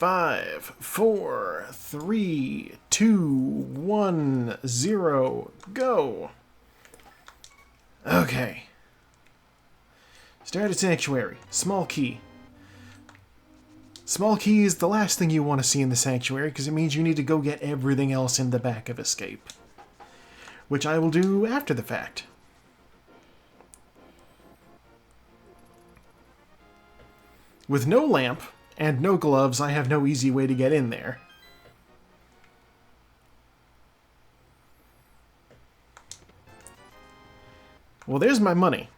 5, 4, 3, 2, 1, 0, go! Okay. Start at Sanctuary. Small key. Small key is the last thing you want to see in the Sanctuary because it means you need to go get everything else in the back of Escape. Which I will do after the fact. With no lamp and no gloves, I have no easy way to get in there. Well, there's my money.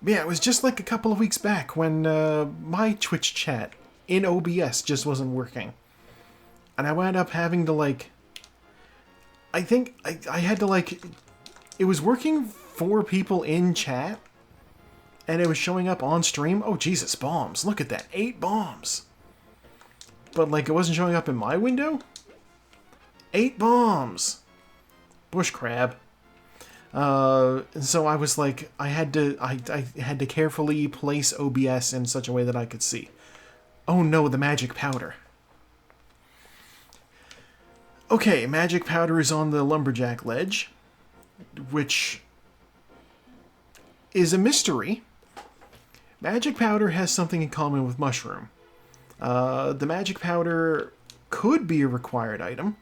Yeah, it was just like a couple of weeks back when my Twitch chat in OBS just wasn't working. And I wound up having to, like... I think I had to, like... It was working for people in chat, and it was showing up on stream. Oh, Jesus, bombs. Look at that. 8 bombs. But, like, it wasn't showing up in my window? 8 bombs. Bush crab. So I was like, I had to carefully place OBS in such a way that I could see. Oh no, the magic powder. Okay, magic powder is on the lumberjack ledge, which is a mystery. Magic powder has something in common with mushroom. The magic powder could be a required item.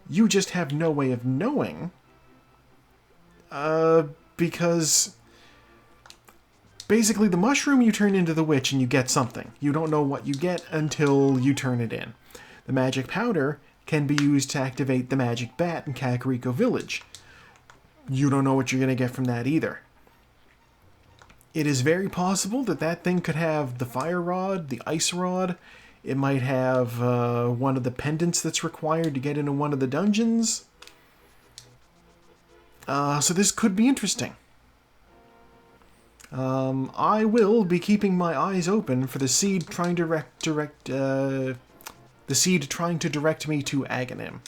You just have no way of knowing. Because basically the mushroom you turn into the witch and you get something. You don't know what you get until you turn it in. The magic powder can be used to activate the magic bat in Kakariko Village. You don't know what you're going to get from that either. It is very possible that that thing could have the fire rod, the ice rod. It might have one of the pendants that's required to get into one of the dungeons. So this could be interesting. I will be keeping my eyes open for the seed trying to direct me to Aghanim.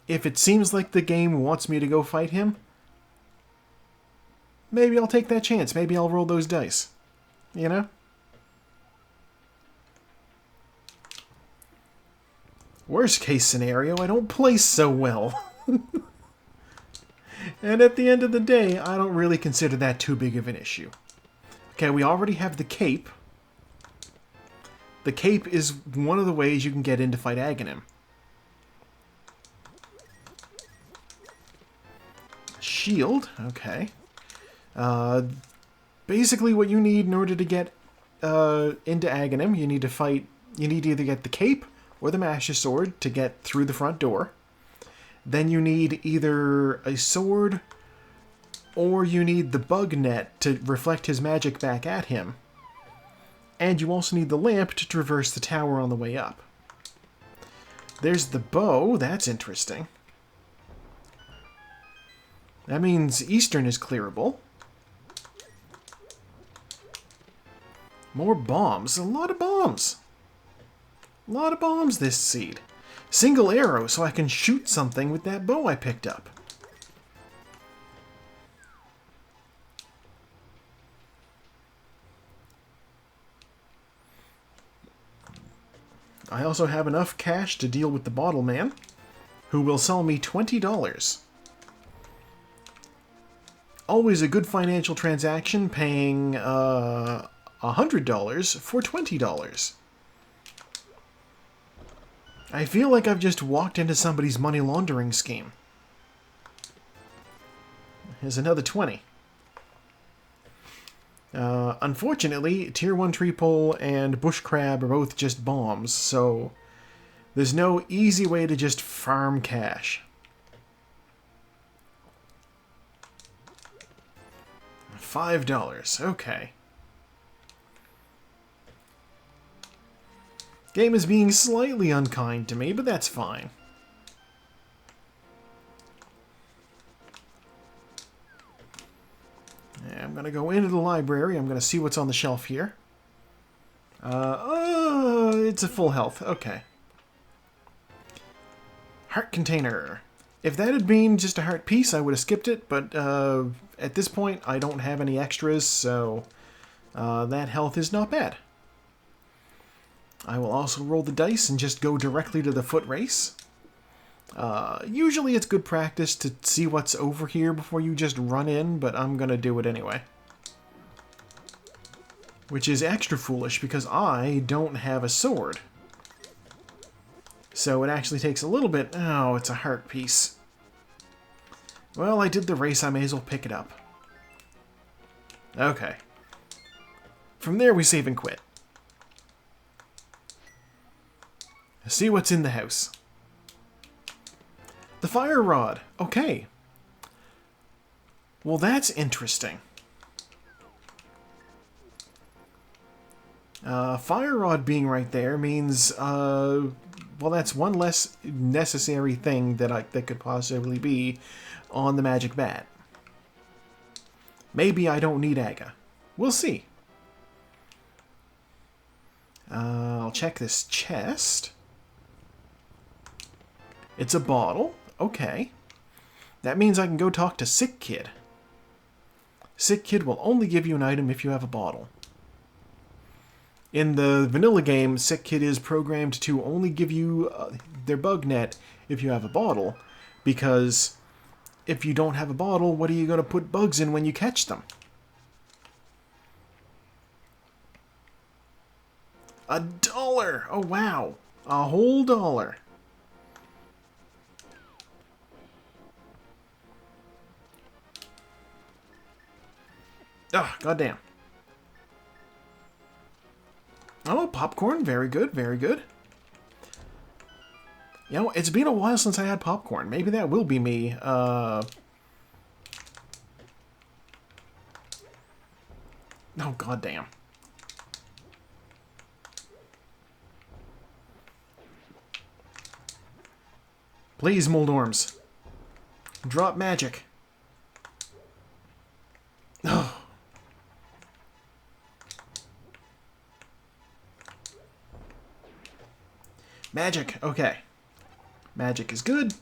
If it seems like the game wants me to go fight him, maybe I'll take that chance. Maybe I'll roll those dice. You know? Worst case scenario, I don't place so well. And at the end of the day, I don't really consider that too big of an issue. Okay, we already have the cape. The cape is one of the ways you can get in to fight Aghanim. Shield, okay. Basically what you need in order to get into Aghanim, you need to either get the cape or the Master Sword to get through the front door. Then you need either a sword or you need the bug net to reflect his magic back at him. And you also need the lamp to traverse the tower on the way up. There's the bow. That's interesting. That means Eastern is clearable. More bombs. A lot of bombs. A lot of bombs this seed. Single arrow so I can shoot something with that bow I picked up. I also have enough cash to deal with the bottle man, who will sell me $20. Always a good financial transaction, paying $100 for $20. I feel like I've just walked into somebody's money laundering scheme. Here's another 20. Unfortunately, Tier 1 Tree Pole and Bush Crab are both just bombs, so there's no easy way to just farm cash. $5, okay. Game is being slightly unkind to me, but that's fine. Yeah, I'm going to go into the library. I'm going to see what's on the shelf here. It's a full health. Okay. Heart container. If that had been just a heart piece, I would have skipped it, but at this point, I don't have any extras, so that health is not bad. I will also roll the dice and just go directly to the foot race. Usually it's good practice to see what's over here before you just run in, but I'm going to do it anyway. Which is extra foolish because I don't have a sword. So it actually takes a little bit... Oh, it's a heart piece. Well, I did the race, I may as well pick it up. Okay. From there we save and quit. See what's in the house. The fire rod. Okay. Well, that's interesting. Fire rod being right there means, well, that's one less necessary thing that could possibly be on the magic bat. Maybe I don't need Aga. We'll see. I'll check this chest. It's a bottle. Okay. That means I can go talk to Sick Kid. Sick Kid will only give you an item if you have a bottle. In the vanilla game, Sick Kid is programmed to only give you their bug net if you have a bottle, because if you don't have a bottle, what are you going to put bugs in when you catch them? $1! Oh, wow. A whole $1. Oh, goddamn. Oh, popcorn. Very good, very good. You know, it's been a while since I had popcorn. Maybe that will be me. Oh, goddamn. Please, Moldorms. Drop magic. Oh. Magic. Okay. Magic is good.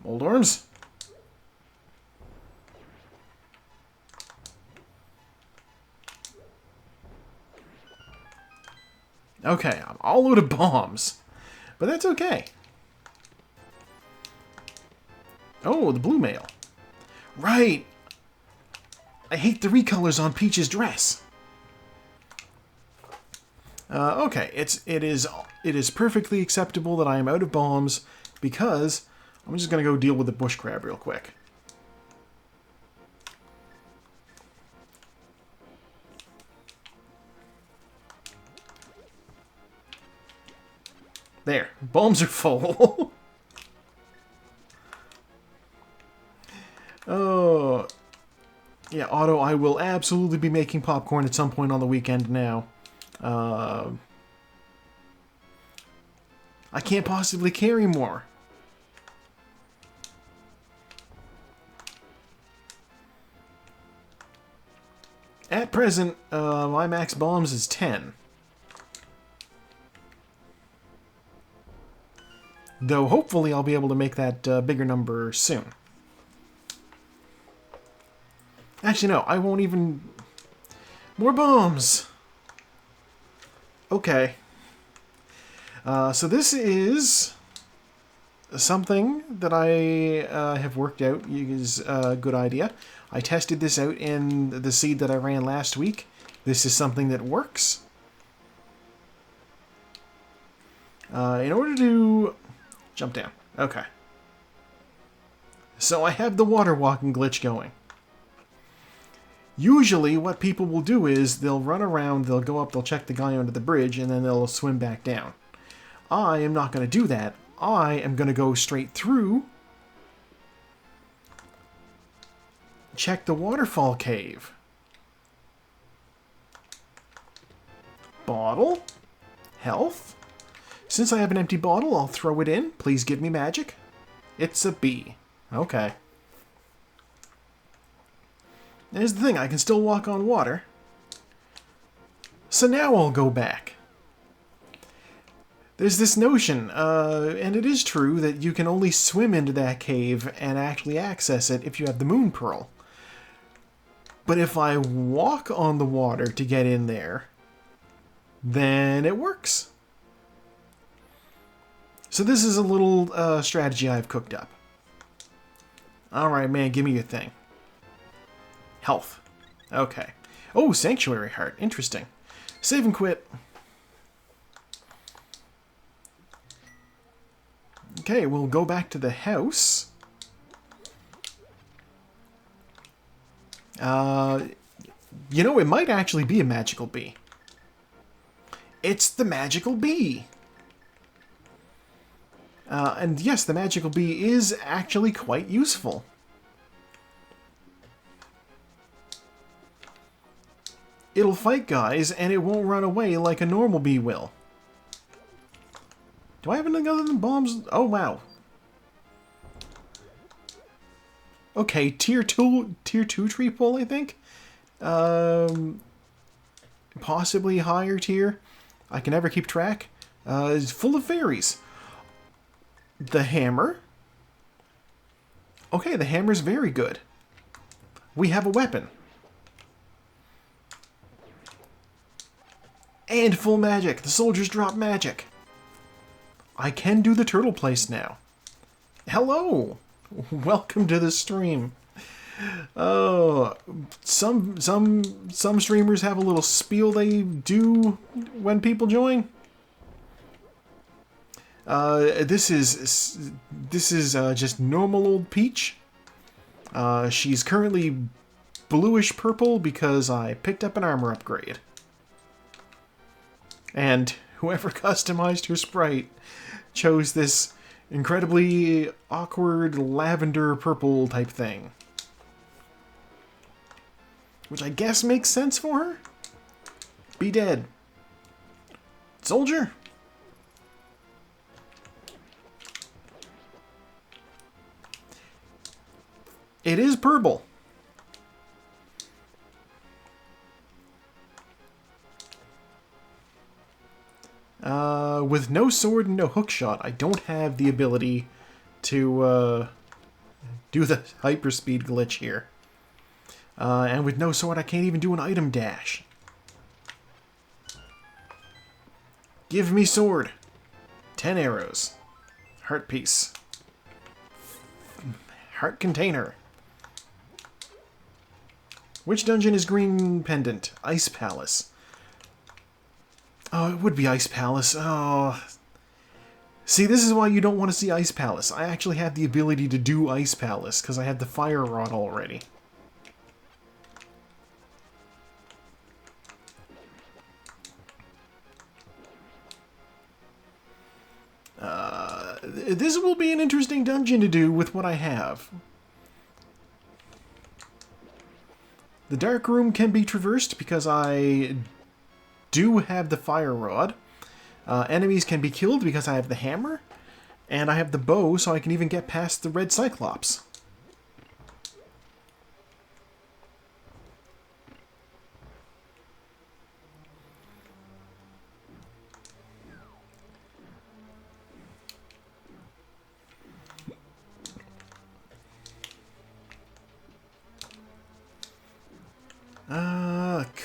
Moldorms. Okay, I'm all out of bombs. But that's okay. Oh, the blue mail. Right. I hate the recolors on Peach's dress. Okay, it is perfectly acceptable that I am out of bombs because I'm just gonna go deal with the bush crab real quick. There, bombs are full. Oh, yeah, Otto, I will absolutely be making popcorn at some point on the weekend now. I can't possibly carry more. At present, my max bombs is 10. Though hopefully I'll be able to make that bigger number soon. Actually, no, I won't even... More bombs! Okay. So this is something that I have worked out is a good idea. I tested this out in the seed that I ran last week. This is something that works. In order to... Jump down. Okay. So I have the water walking glitch going. Usually what people will do is they'll run around, they'll go up, they'll check the guy under the bridge, and then they'll swim back down. I am not going to do that. I am going to go straight through, check the waterfall cave. Bottle. Health. Since I have an empty bottle, I'll throw it in. Please give me magic. It's a B. Okay. Here's the thing, I can still walk on water. So now I'll go back. there's this notion, and it is true, that you can only swim into that cave and actually access it if you have the Moon Pearl. But if I walk on the water to get in there, then it works. So this is a little strategy I've cooked up. Alright, man, give me your thing. Health. Okay. Oh, Sanctuary Heart. Interesting. Save and quit. Okay, we'll go back to the house. You know, it might actually be a magical bee. It's the magical bee! And yes, the magical bee is actually quite useful. It'll fight guys, and it won't run away like a normal bee will. Do I have anything other than bombs? Oh, wow. Okay, tier 2 tree pull, I think? Possibly higher tier. I can never keep track. It's full of fairies. The hammer. Okay, the hammer's very good. We have a weapon. And full magic. The soldiers drop magic. I can do the turtle place now. Hello! Welcome to the stream. Oh, some streamers have a little spiel they do when people join. This is just normal old Peach. She's currently bluish purple because I picked up an armor upgrade. And whoever customized her sprite chose this incredibly awkward lavender purple type thing. Which I guess makes sense for her? Be dead. Soldier? It is purple. With no sword and no hookshot, I don't have the ability to do the hyperspeed glitch here. And with no sword, I can't even do an item dash. Give me sword. 10 arrows. Heart piece. Heart container. Which dungeon is green pendant? Ice Palace. Oh, it would be Ice Palace. Oh. See, this is why you don't want to see Ice Palace. I actually have the ability to do Ice Palace, because I have the Fire Rod already. This will be an interesting dungeon to do with what I have. The Dark Room can be traversed because I do have the Fire Rod. Enemies can be killed because I have the Hammer. And I have the bow, so I can even get past the Red Cyclops.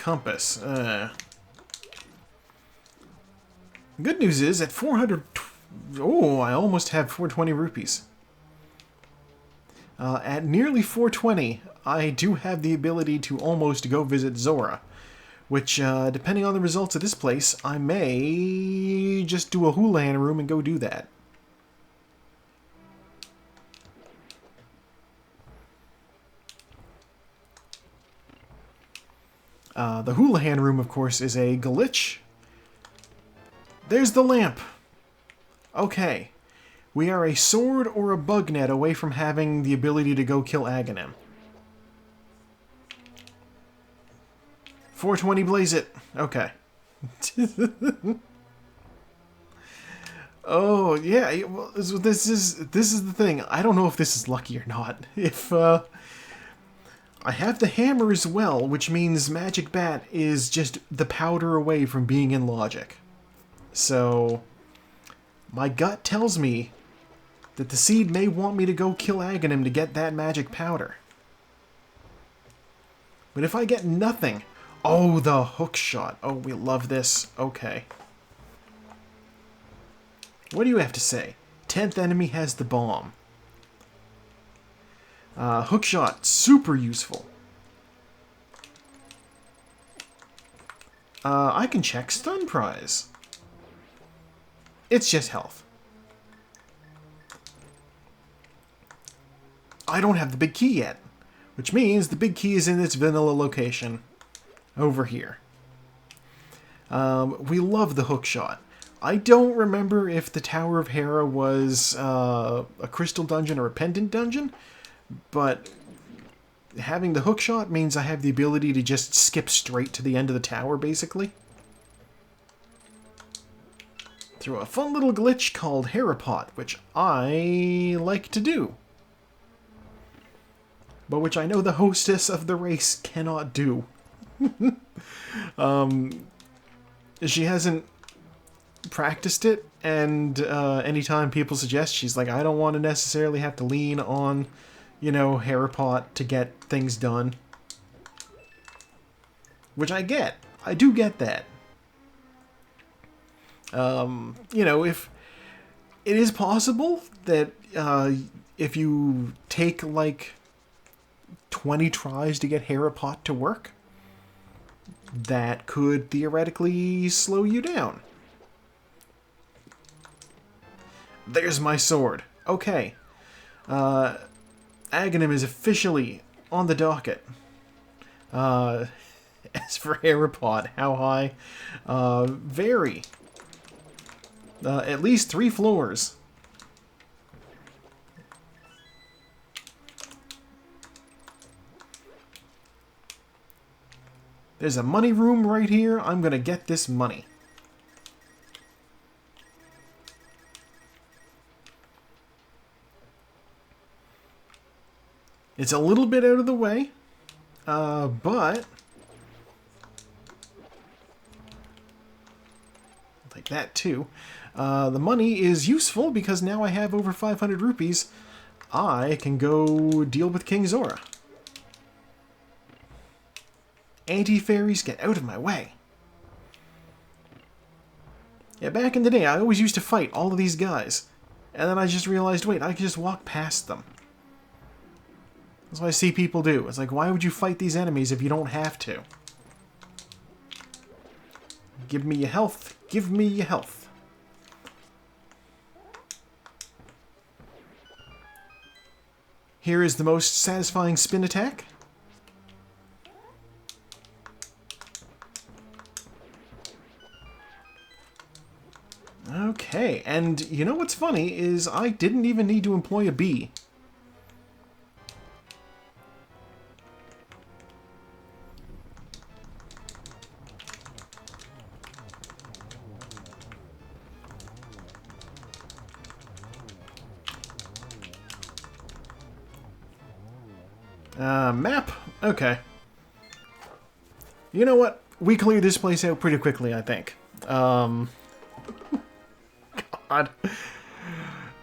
Compass. Good news is, at 400... Oh, I almost have 420 rupees. At nearly 420, I do have the ability to almost go visit Zora. Which, depending on the results of this place, I may just do a Houlihan room and go do that. The Houlihan room, of course, is a glitch. There's the lamp. Okay. We are a sword or a bug net away from having the ability to go kill Aghanim. 420 blaze it. Okay. Oh, yeah. Well, this is the thing. I don't know if this is lucky or not. If, I have the hammer as well, which means Magic Bat is just the powder away from being in logic. So, My gut tells me that the seed may want me to go kill Aghanim to get that magic powder. But if I get nothing... Oh, the hook shot. Oh, we love this. Okay. What do you have to say? 10th enemy has the bomb. Hook shot, super useful. I can check stun prize. It's just health. I don't have the big key yet, which means the big key is in its vanilla location over here. We love the hook shot. I don't remember if the Tower of Hera was a crystal dungeon or a pendant dungeon, but having the hook shot means I have the ability to just skip straight to the end of the tower, basically. Through a fun little glitch called Herapot, which I like to do. But which I know the hostess of the race cannot do. She hasn't practiced it, and anytime people suggest, she's like, I don't want to necessarily have to lean on, you know, Herapot to get things done. Which I get. I do get that. You know, if it is possible that if you take like 20 tries to get Herapot to work, that could theoretically slow you down. There's my sword. Okay. Aghanim is officially on the docket. As for Herapot, how high? Very. At least 3 floors. There's a money room right here. I'm gonna get this money. It's a little bit out of the way, but... I'll take that too. The money is useful because now I have over 500 rupees. I can go deal with King Zora. Anti-fairies, get out of my way. Yeah, back in the day, I always used to fight all of these guys. And then I just realized, wait, I could just walk past them. That's what I see people do. It's like, why would you fight these enemies if you don't have to? Give me your health. Give me your health. Here is the most satisfying spin attack. Okay, and you know what's funny is I didn't even need to employ a bee. Map? Okay. You know what? We cleared this place out pretty quickly, I think. God.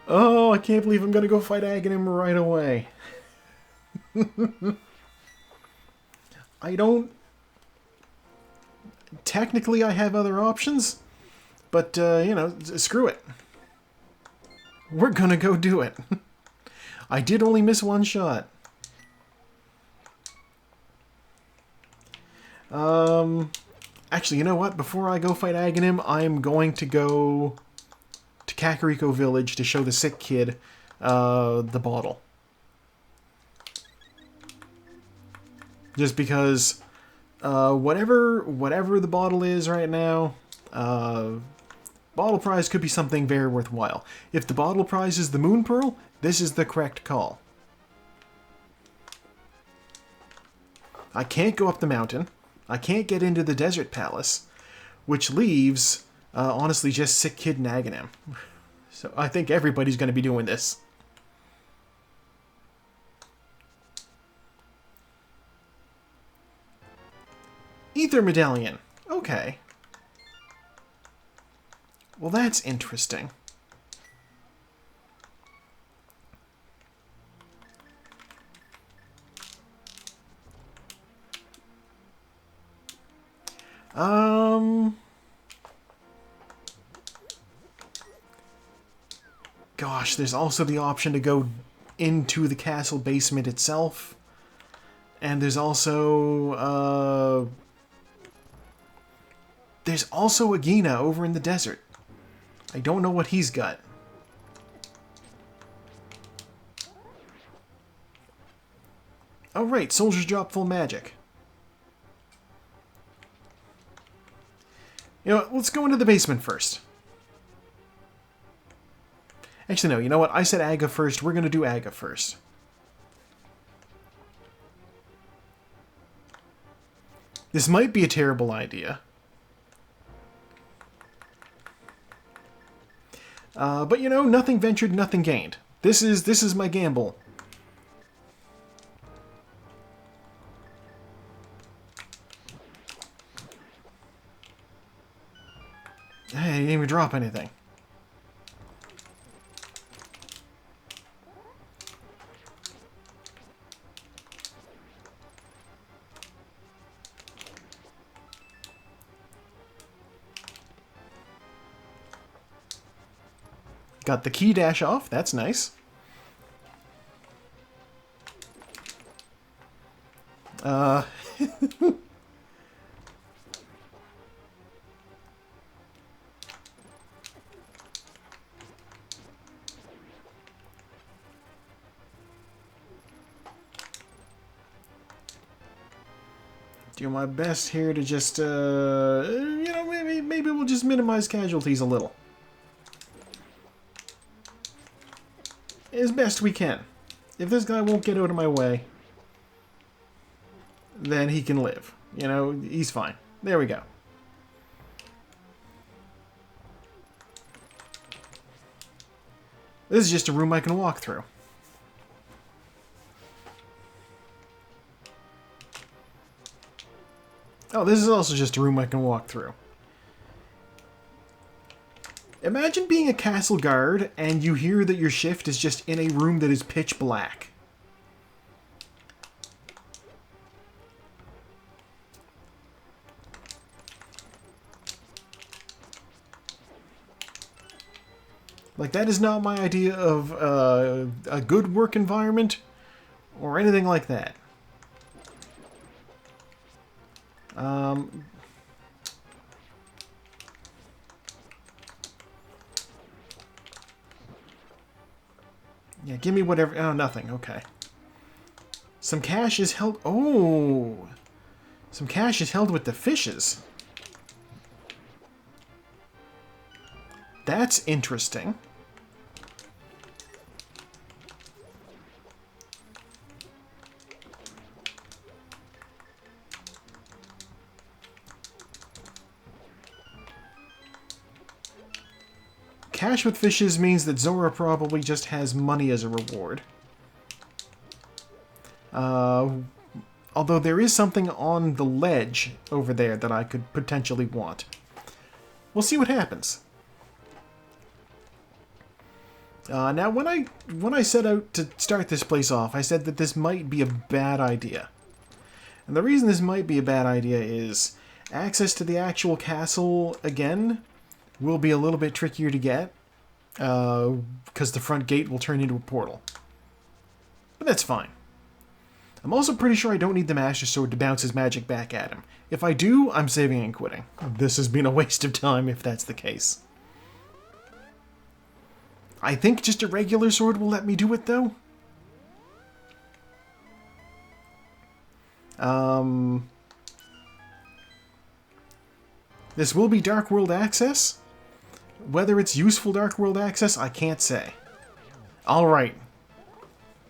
Oh, I can't believe I'm gonna go fight Aghanim right away. I don't... Technically, I have other options, but, you know, screw it. We're gonna go do it. I did only miss one shot. Actually, you know what? Before I go fight Aghanim, I am going to go to Kakariko Village to show the sick kid the bottle. Just because whatever the bottle is right now, bottle prize could be something very worthwhile. If the bottle prize is the Moon Pearl, this is the correct call. I can't go up the mountain. I can't get into the Desert Palace, which leaves, honestly, just sick kid and Aghanim. So I think everybody's going to be doing this. Ether Medallion. Okay. Well, that's interesting. Gosh, there's also the option to go into the castle basement itself. And there's also, there's also Agina over in the desert. I don't know what he's got. Oh right, soldiers drop full magic. You know what, let's go into the basement first. Actually no, you know what, I said Aga first, we're gonna do Aga first. This might be a terrible idea. But you know, nothing ventured, nothing gained. This is my gamble. Hey, he didn't even drop anything. Got the key dash off, that's nice. Do my best here to just, you know, maybe we'll just minimize casualties a little. As best we can. If this guy won't get out of my way, then he can live. You know, he's fine. There we go. This is just a room I can walk through. Oh, this is also just a room I can walk through. Imagine being a castle guard and you hear that your shift is just in a room that is pitch black. Like, that is not my idea of a good work environment or anything like that. Yeah, give me whatever. Oh, nothing. Okay. Some cash is held. Oh! Some cash is held with the fishes. That's interesting. Cash with fishes means that Zora probably just has money as a reward. Although there is something on the ledge over there that I could potentially want. We'll see what happens. Now, when I set out to start this place off, I said that this might be a bad idea. And the reason this might be a bad idea is access to the actual castle, again, will be a little bit trickier to get, because the front gate will turn into a portal. But that's fine. I'm also pretty sure I don't need the Master Sword to bounce his magic back at him. If I do, I'm saving and quitting. This has been a waste of time if that's the case. I think just a regular sword will let me do it, though. This will be Dark World access. Whether it's useful Dark World access, I can't say. Alright.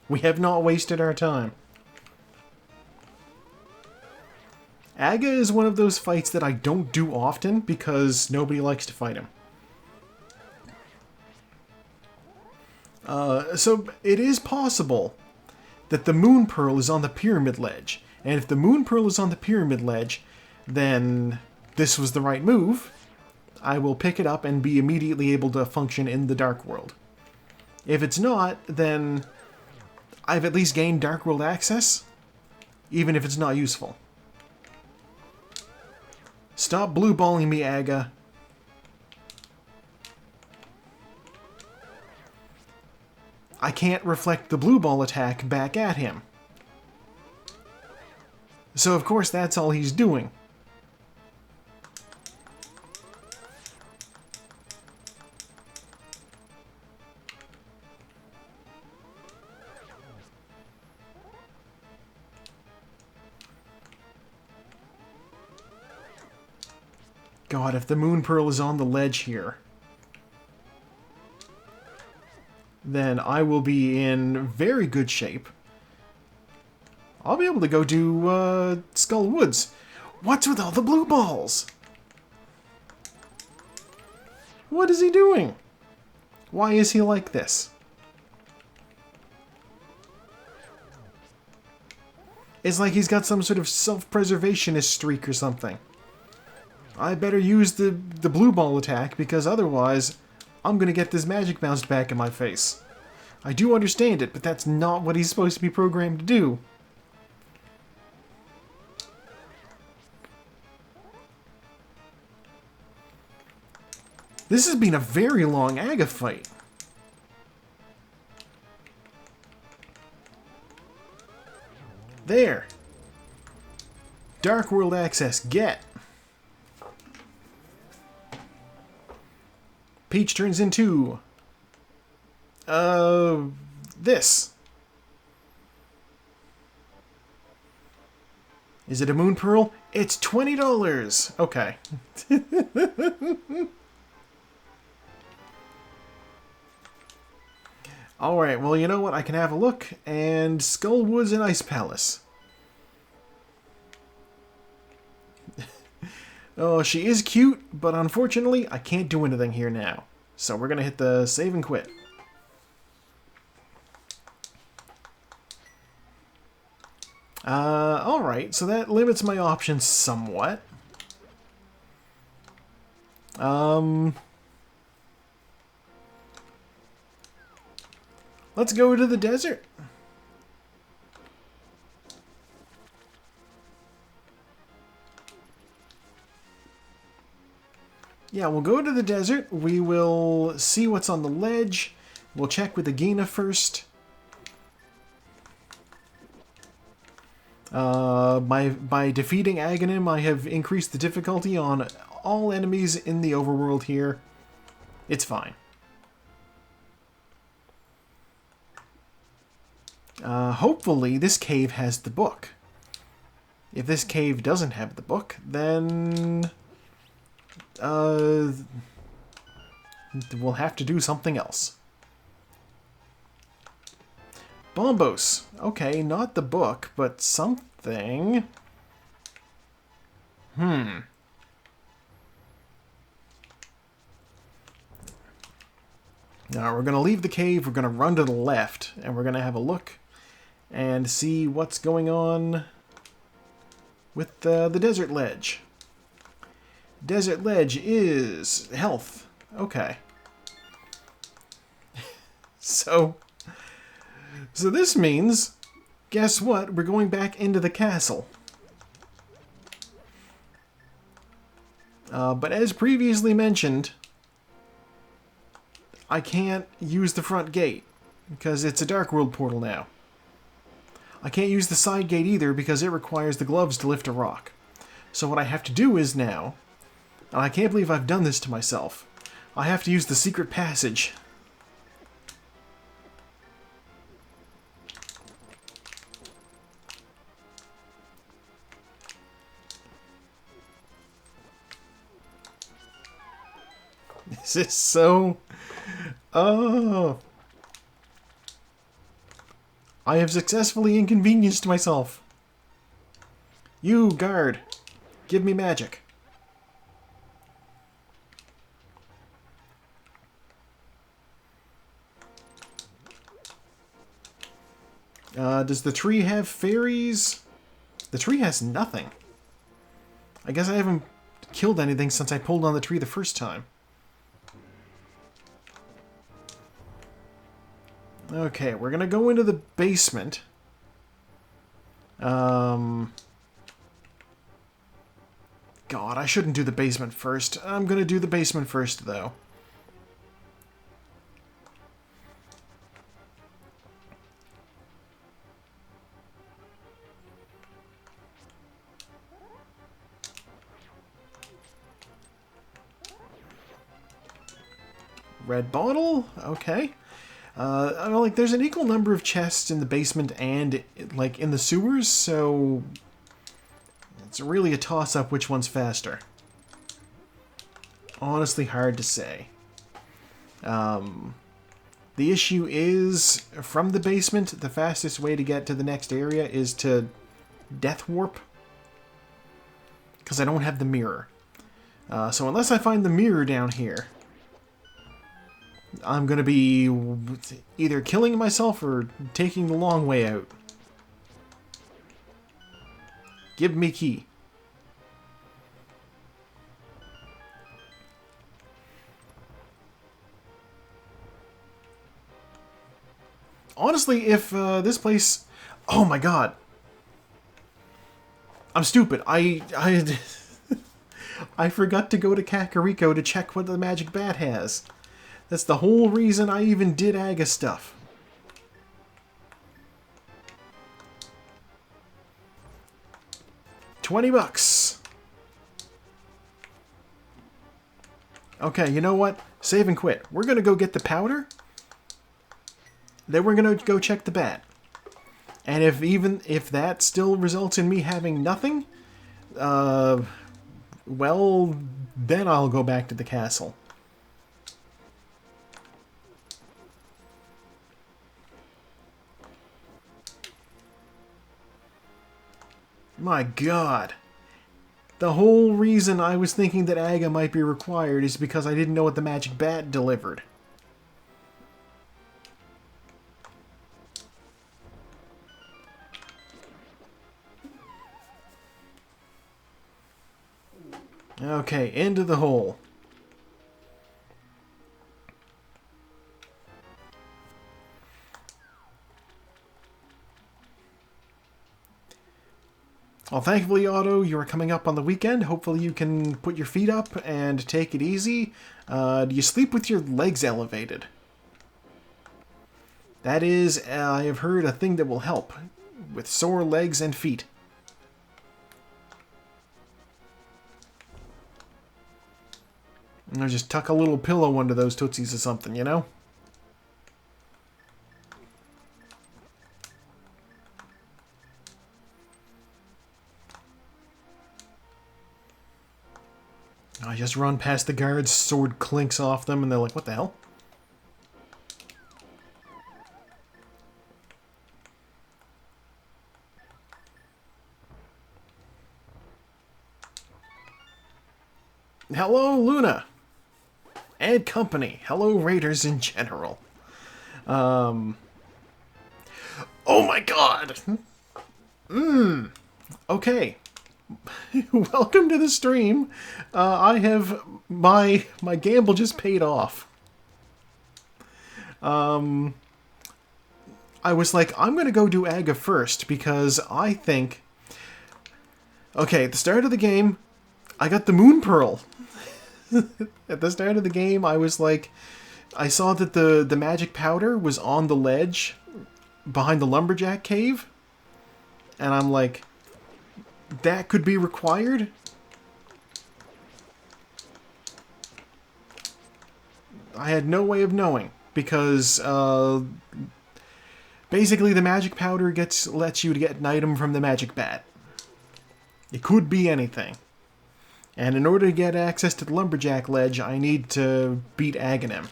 We have not wasted our time. Aga is one of those fights that I don't do often because nobody likes to fight him. So it is possible that the Moon Pearl is on the Pyramid Ledge. And if the Moon Pearl is on the Pyramid Ledge, then this was the right move. I will pick it up and be immediately able to function in the Dark World. If it's not, then I've at least gained Dark World access, even if it's not useful. Stop blue balling me, Aga. I can't reflect the blue ball attack back at him. So of course that's all he's doing. God, if the Moon Pearl is on the ledge here, then I will be in very good shape. I'll be able to go do Skull Woods. What's with all the blue balls? What is he doing? Why is he like this? It's like he's got some sort of self-preservationist streak or something. I better use the blue ball attack, because otherwise I'm going to get this magic bounced back in my face. I do understand it, but that's not what he's supposed to be programmed to do. This has been a very long Aga fight. There. Dark World Access, get. Peach turns into... this. Is it a Moon Pearl? It's $20! Okay. Alright, well, you know what? I can have a look. And Skull Woods and Ice Palace. Oh, she is cute, but unfortunately, I can't do anything here now. So we're going to hit the save and quit. Alright, so that limits my options somewhat. Let's go to the desert. Yeah, we'll go to the desert. We will see what's on the ledge. We'll check with the Gina first. By defeating Aghanim, I have increased the difficulty on all enemies in the overworld here. It's fine. Hopefully this cave has the book. If this cave doesn't have the book, then... we'll have to do something else. Bombos. Okay, not the book, but something. Now we're going to leave the cave, we're going to run to the left, and we're going to have a look and see what's going on with the desert ledge. Desert ledge is health. Okay. So this means, guess what? We're going back into the castle. But as previously mentioned, I can't use the front gate because it's a Dark World portal now. I can't use the side gate either because it requires the gloves to lift a rock. So what I have to do is now, and I can't believe I've done this to myself, I have to use the secret passage. This is so... Oh... I have successfully inconvenienced myself. You, guard, give me magic. Does the tree have fairies? The tree has nothing. I guess I haven't killed anything since I pulled on the tree the first time. Okay, we're gonna go into the basement. God, I shouldn't do the basement first. I'm gonna do the basement first, though. Red bottle? Okay. I mean, like, there's an equal number of chests in the basement and, like, in the sewers, so it's really a toss-up which one's faster. Honestly, hard to say. The issue is, from the basement, the fastest way to get to the next area is to death warp, because I don't have the mirror. So unless I find the mirror down here, I'm going to be either killing myself or taking the long way out. Give me key. Honestly, if this place... Oh my god. I'm stupid. I forgot to go to Kakariko to check what the magic bat has. That's the whole reason I even did Aga stuff. $20. Okay, you know what? Save and quit. We're gonna go get the powder. Then we're gonna go check the bat. And if that still results in me having nothing, well, then I'll go back to the castle. My god. The whole reason I was thinking that Aga might be required is because I didn't know what the magic bat delivered. Okay, into the hole. Well, thankfully, Otto, you are coming up on the weekend. Hopefully you can put your feet up and take it easy. Do you sleep with your legs elevated? That is, I have heard, a thing that will help with sore legs and feet. Or just tuck a little pillow under those tootsies or something, you know? I just run past the guards, sword clinks off them, and they're like, what the hell? Hello, Luna! And company. Hello, Raiders in general. Oh my god! Okay. Welcome to the stream. I have... My gamble just paid off. I was like, I'm gonna go do Aga first, because I think... Okay, at the start of the game, I got the Moon Pearl. At the start of the game, I was like... I saw that the magic powder was on the ledge behind the lumberjack cave. And I'm like... That could be required? I had no way of knowing, because basically the magic powder lets you get an item from the magic bat. It could be anything. And in order to get access to the lumberjack ledge, I need to beat Aghanim.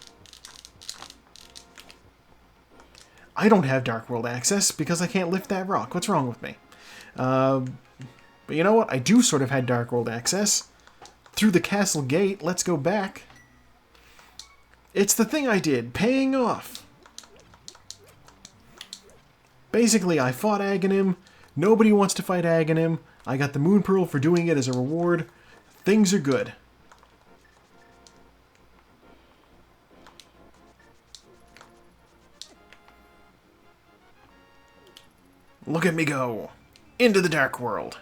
I don't have Dark World access because I can't lift that rock. What's wrong with me? But you know what? I do sort of have Dark World access. Through the castle gate. Let's go back. It's the thing I did. Paying off. Basically, I fought Aghanim. Nobody wants to fight Aghanim. I got the Moon Pearl for doing it as a reward. Things are good. Look at me go. Into the Dark World.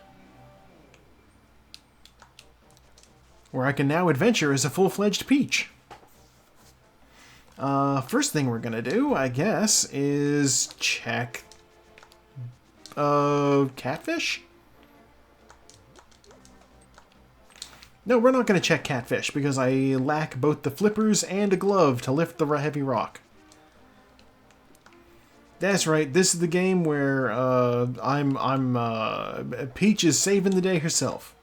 where I can now adventure as a full-fledged Peach. First thing we're gonna do, I guess, is check... catfish? No, we're not gonna check catfish, because I lack both the flippers and a glove to lift the heavy rock. That's right, this is the game where, Peach is saving the day herself.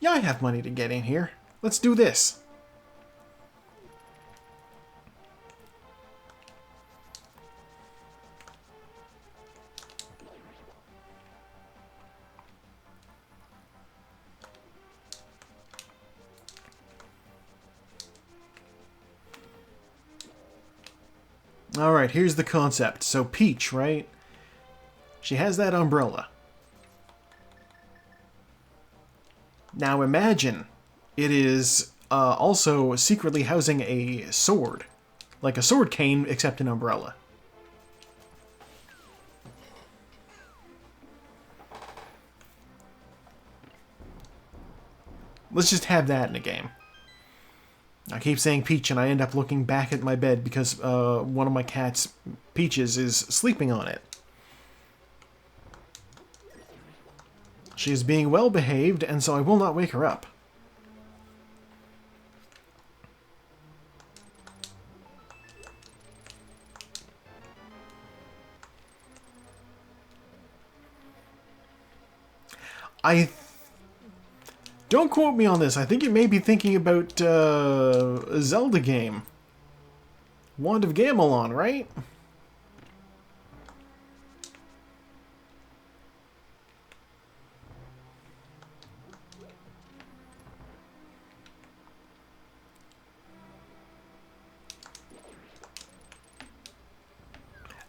Yeah, I have money to get in here. Let's do this. Alright, here's the concept. So Peach, right? She has that umbrella. Now imagine it is also secretly housing a sword. Like a sword cane, except an umbrella. Let's just have that in a game. I keep saying Peach and I end up looking back at my bed because one of my cats, Peaches, is sleeping on it. She is being well behaved, and so I will not wake her up. Don't quote me on this. I think you may be thinking about a Zelda game. Wand of Gamelon, right?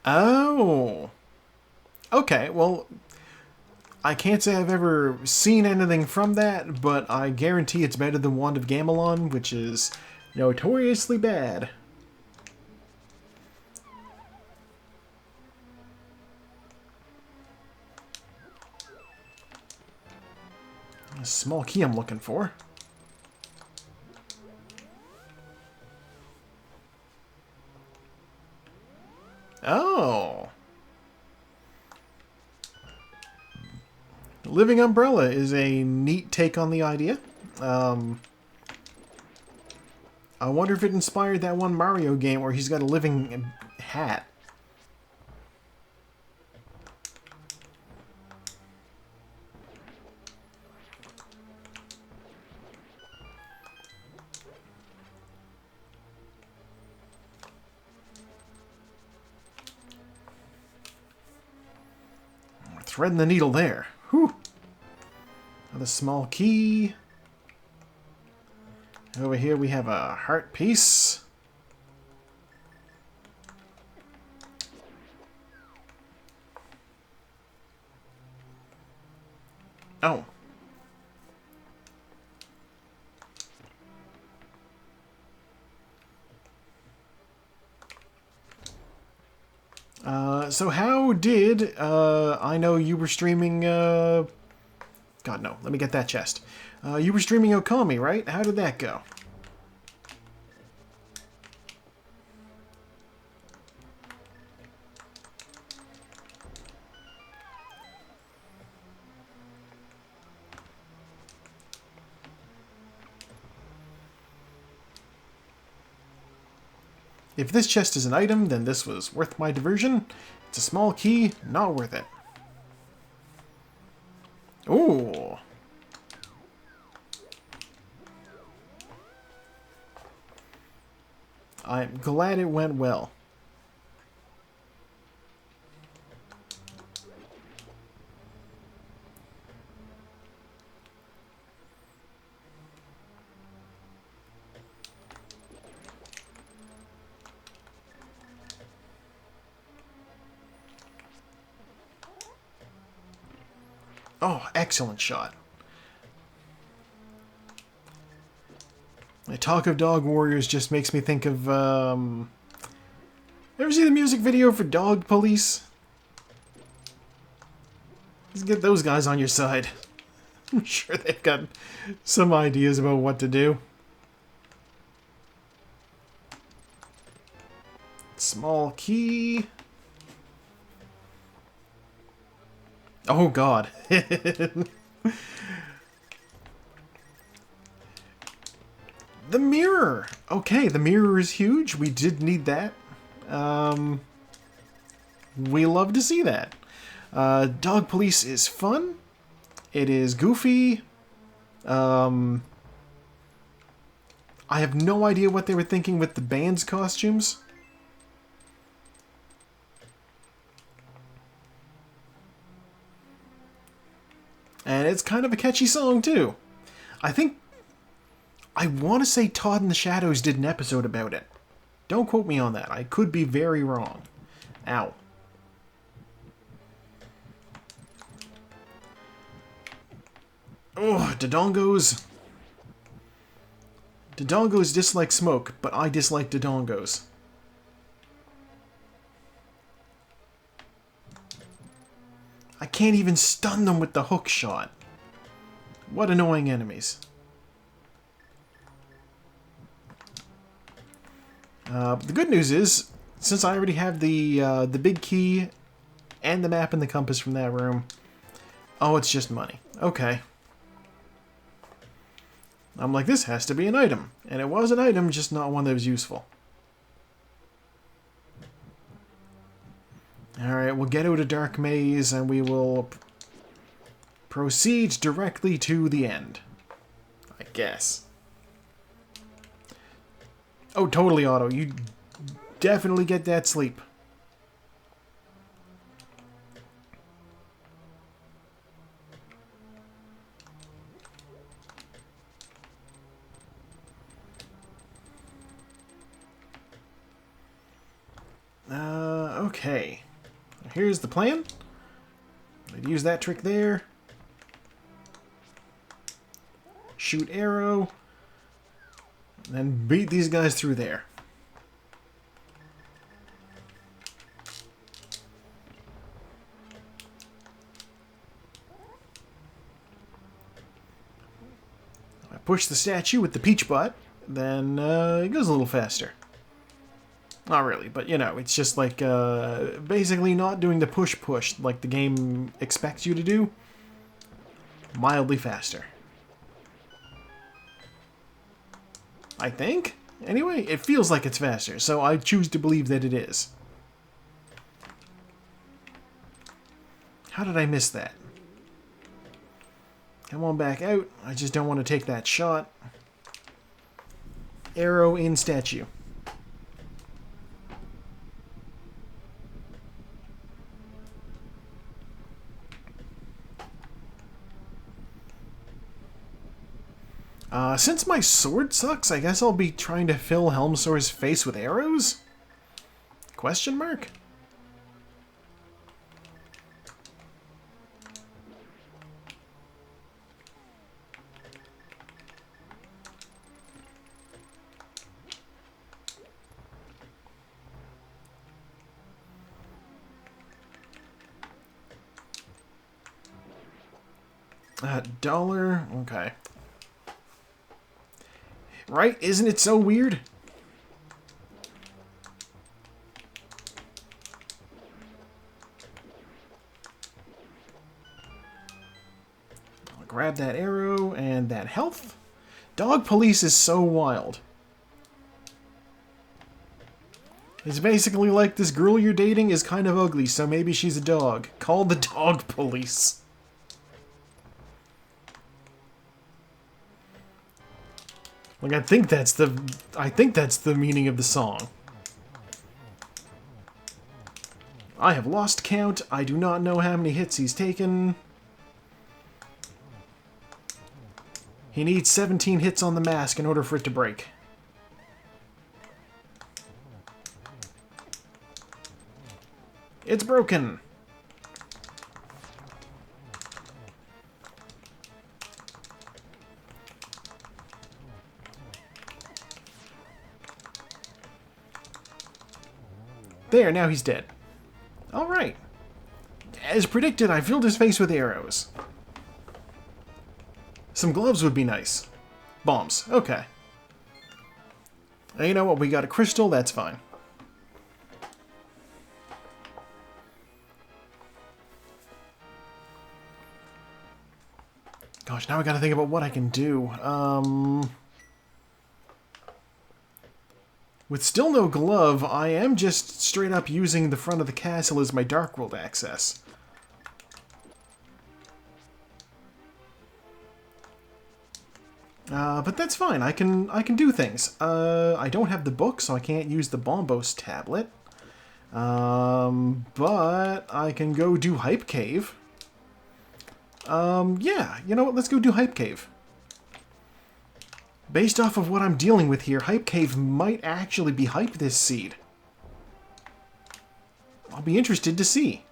Oh. Okay, well... I can't say I've ever seen anything from that, but I guarantee it's better than Wand of Gamelon, which is notoriously bad. A small key I'm looking for. Oh. Living Umbrella is a neat take on the idea. I wonder if it inspired that one Mario game where he's got a living hat. We're threading the needle there. Whew. Another small key. Over here we have a heart piece. Oh. So how did, I know you were streaming, God no, let me get that chest. You were streaming Okami, right? How did that go? If this chest is an item, then this was worth my diversion. It's a small key, not worth it. Ooh. I'm glad it went well. Oh, excellent shot. The talk of Dog Warriors just makes me think of, ever see the music video for Dog Police? Let's get those guys on your side. I'm sure they've got some ideas about what to do. Small key. Oh god. The mirror! Okay, the mirror is huge. We did need that. We love to see that. Dog Police is fun. It is goofy. I have no idea what they were thinking with the band's costumes. And it's kind of a catchy song, too. I want to say Todd in the Shadows did an episode about it. Don't quote me on that. I could be very wrong. Ow. Oh, Dodongos. Dodongos dislike smoke, but I dislike Dodongos. I can't even stun them with the hook shot. What annoying enemies. The good news is, since I already have the big key and the map and the compass from that room... Oh, it's just money. Okay. I'm like, this has to be an item. And it was an item, just not one that was useful. Alright, we'll get out a dark maze and we will proceed directly to the end. I guess. Oh, totally auto. You definitely get that sleep. Okay. Here's the plan. I'd use that trick there. Shoot arrow. Then beat these guys through there. I push the statue with the peach butt, then it goes a little faster. Not really, but you know, it's just like basically not doing the push like the game expects you to do. Mildly faster. I think? Anyway, it feels like it's faster, so I choose to believe that it is. How did I miss that? Come on back out. I just don't want to take that shot. Arrow in statue. Since my sword sucks, I guess I'll be trying to fill Helmsor's face with arrows? Question mark? Dollar? Okay. Right? Isn't it so weird? I'll grab that arrow and that health. Dog Police is so wild. It's basically like this girl you're dating is kind of ugly, so maybe she's a dog. Call the Dog Police. Like, I think that's the meaning of the song. I have lost count. I do not know how many hits he's taken. He needs 17 hits on the mask in order for it to break. It's broken. There, now he's dead. Alright. As predicted, I filled his face with arrows. Some gloves would be nice. Bombs. Okay. You know what? We got a crystal. That's fine. Gosh, now I gotta think about what I can do. With still no glove, I am just straight up using the front of the castle as my Dark World access. But that's fine. I can do things. I don't have the book, so I can't use the Bombos tablet. But I can go do Hype Cave. Yeah, you know what? Let's go do Hype Cave. Based off of what I'm dealing with here, Hype Cave might actually be Hype this seed. I'll be interested to see.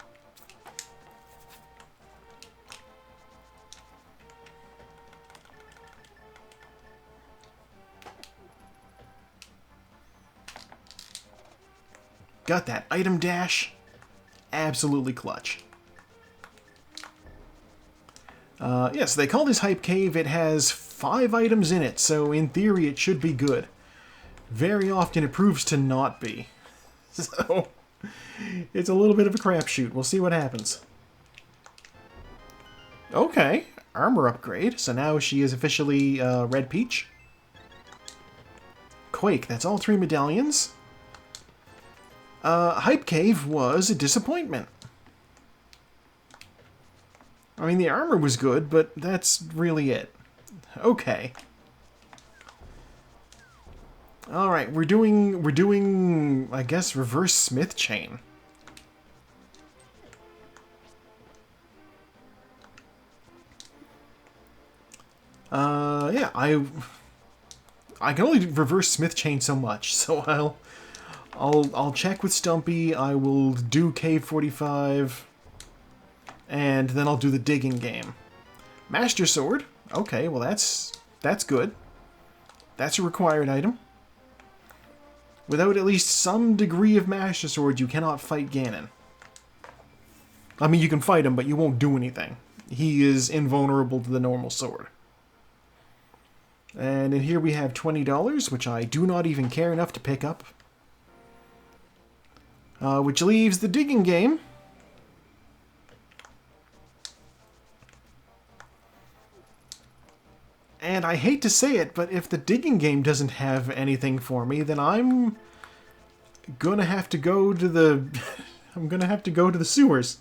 Got that item dash. Absolutely clutch. Yes, they call this Hype Cave. It has 5 items in it, so in theory it should be good. Very often it proves to not be. So, it's a little bit of a crapshoot. We'll see what happens. Okay, armor upgrade. So now she is officially Red Peach. Quake, that's all 3 medallions. Hype Cave was a disappointment. I mean, the armor was good, but that's really it. Okay. Alright, we're doing, I guess, reverse Smith chain. Yeah, I can only reverse Smith chain so much, so I'll check with Stumpy, I will do Cave 45, and then I'll do the digging game. Master Sword. Okay, well that's good. That's a required item. Without at least some degree of Master Sword, you cannot fight Ganon. I mean, you can fight him, but you won't do anything. He is invulnerable to the normal sword. And in here we have $20, which I do not even care enough to pick up. Which leaves the digging game. And I hate to say it, but if the digging game doesn't have anything for me, then I'm gonna have to go to the... I'm gonna have to go to the sewers.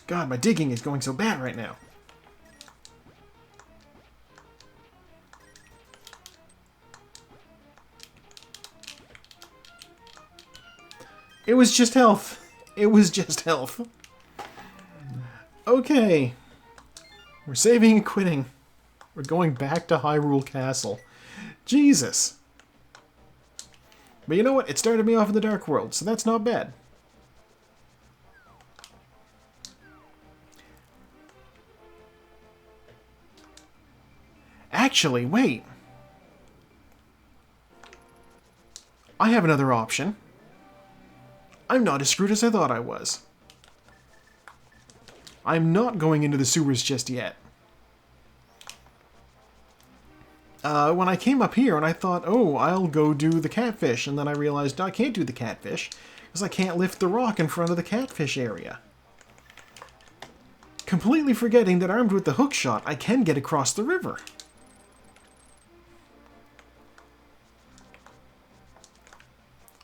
God, my digging is going so bad right now. It was just health. It was just health. Okay. We're saving and quitting. We're going back to Hyrule Castle. Jesus. But you know what? It started me off in the Dark World, so that's not bad. Actually, wait. I have another option. I'm not as screwed as I thought I was. I'm not going into the sewers just yet. When I came up here and I thought, oh, I'll go do the catfish, and then I realized I can't do the catfish because I can't lift the rock in front of the catfish area. Completely forgetting that armed with the hook shot, I can get across the river.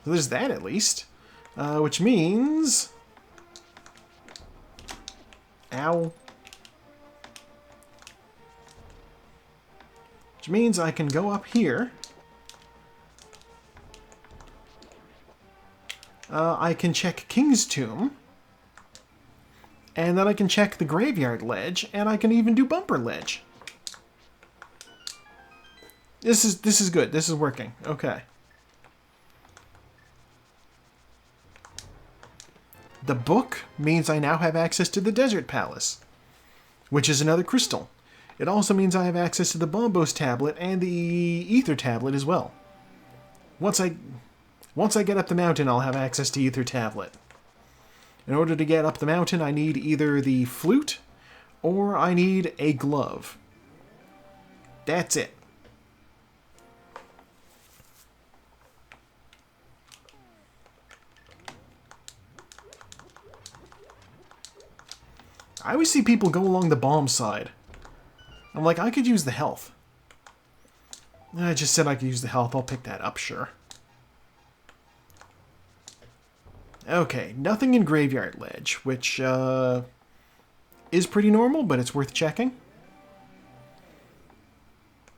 So there's that at least. Which means... Ow. Which means I can go up here. I can check King's Tomb. And then I can check the Graveyard Ledge, and I can even do Bumper Ledge. This is good. This is working. Okay. The book means I now have access to the Desert Palace, which is another crystal. It also means I have access to the Bombos tablet and the Ether tablet as well. Once I get up the mountain, I'll have access to Ether tablet. In order to get up the mountain, I need either the flute or I need a glove. That's it. I always see people go along the bomb side. I'm like, I could use the health. I just said I could use the health. I'll pick that up, sure. Okay, nothing in Graveyard Ledge, which is pretty normal, but it's worth checking.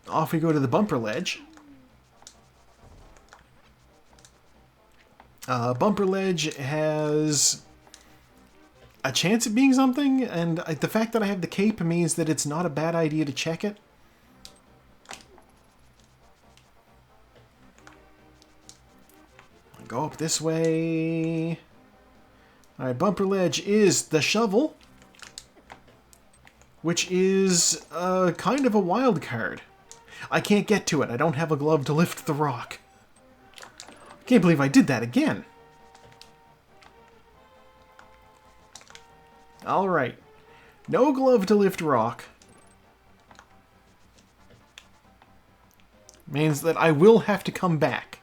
Off we go to the Bumper Ledge. Bumper Ledge has a chance of being something, and the fact that I have the cape means that it's not a bad idea to check it. Go up this way. Alright, Bumper Ledge is the shovel, which is kind of a wild card. I can't get to it. I don't have a glove to lift the rock. Can't believe I did that again. Alright. No glove to lift rock. Means that I will have to come back.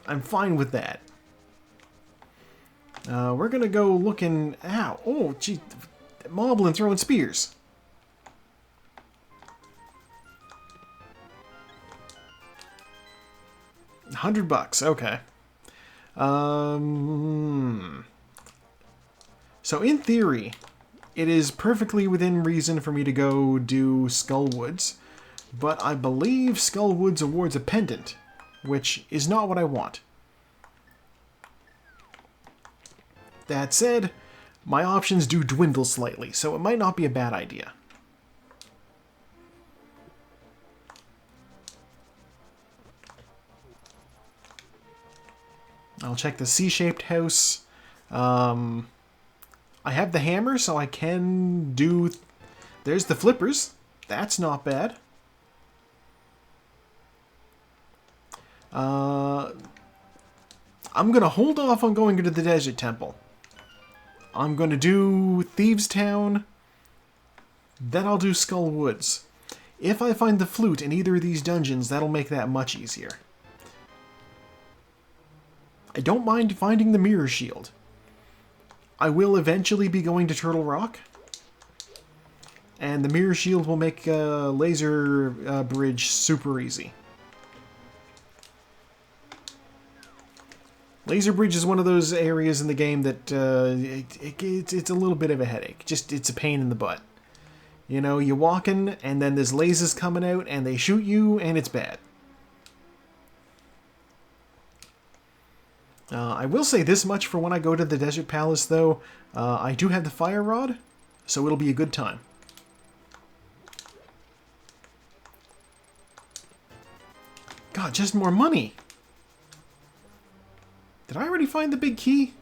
I'm fine with that. We're gonna go looking... Ow! Oh, gee. Moblin throwing spears. $100, okay. So in theory, it is perfectly within reason for me to go do Skullwoods, but I believe Skullwoods awards a pendant, which is not what I want. That said, my options do dwindle slightly, so it might not be a bad idea. I'll check the C-shaped house. I have the hammer, so I can do... There's the flippers. That's not bad. I'm going to hold off on going into the Desert Temple. I'm going to do Thieves' Town. Then I'll do Skull Woods. If I find the flute in either of these dungeons, that'll make that much easier. I don't mind finding the Mirror Shield. I will eventually be going to Turtle Rock. And the Mirror Shield will make Laser Bridge super easy. Laser Bridge is one of those areas in the game that it's a little bit of a headache. Just, it's a pain in the butt. You know, you're walking, and then there's lasers coming out, and they shoot you, and it's bad. I will say this much for when I go to the Desert Palace, though. I do have the Fire Rod, so it'll be a good time. God, just more money! Did I already find the big key?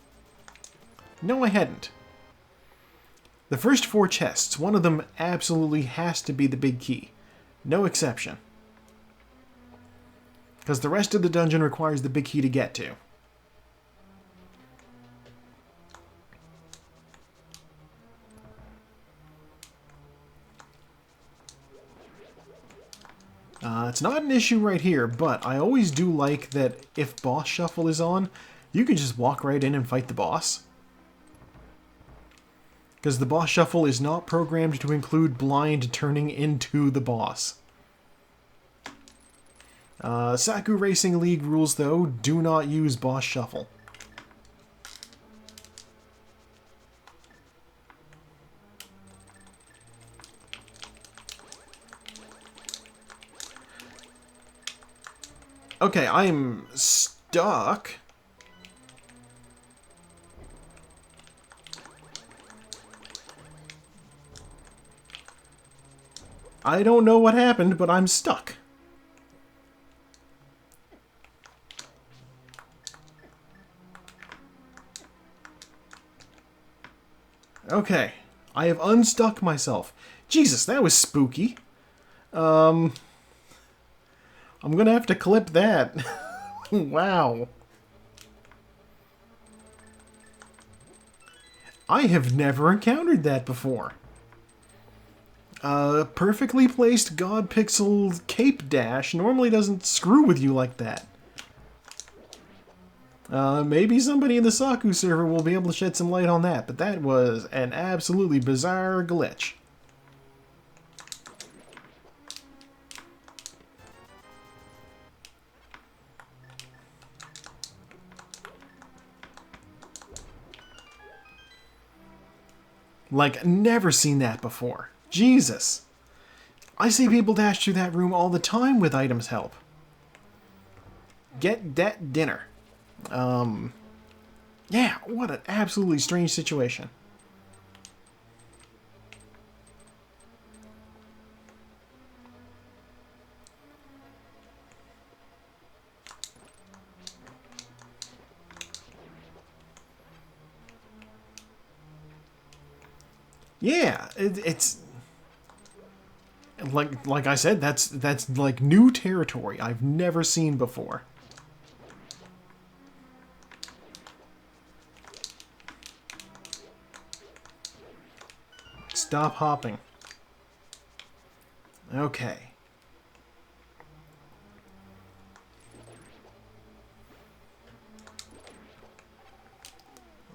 No, I hadn't. The first 4 chests, one of them absolutely has to be the big key. No exception. Because the rest of the dungeon requires the big key to get to. It's not an issue right here, but I always do like that if boss shuffle is on, you can just walk right in and fight the boss. Because the boss shuffle is not programmed to include blind turning into the boss. Saku-Racing League rules, though, do not use boss shuffle. Okay, I'm stuck. I don't know what happened, but I'm stuck. Okay, I have unstuck myself. Jesus, that was spooky. I'm gonna have to clip that. Wow. I have never encountered that before. Perfectly placed God Pixel cape dash normally doesn't screw with you like that. Maybe somebody in the Saku server will be able to shed some light on that, but that was an absolutely bizarre glitch. Like, never seen that before. Jesus. I see people dash through that room all the time with items help. Get that dinner. Yeah, what an absolutely strange situation. Yeah, it's like I said, that's like new territory I've never seen before. Stop hopping. Okay.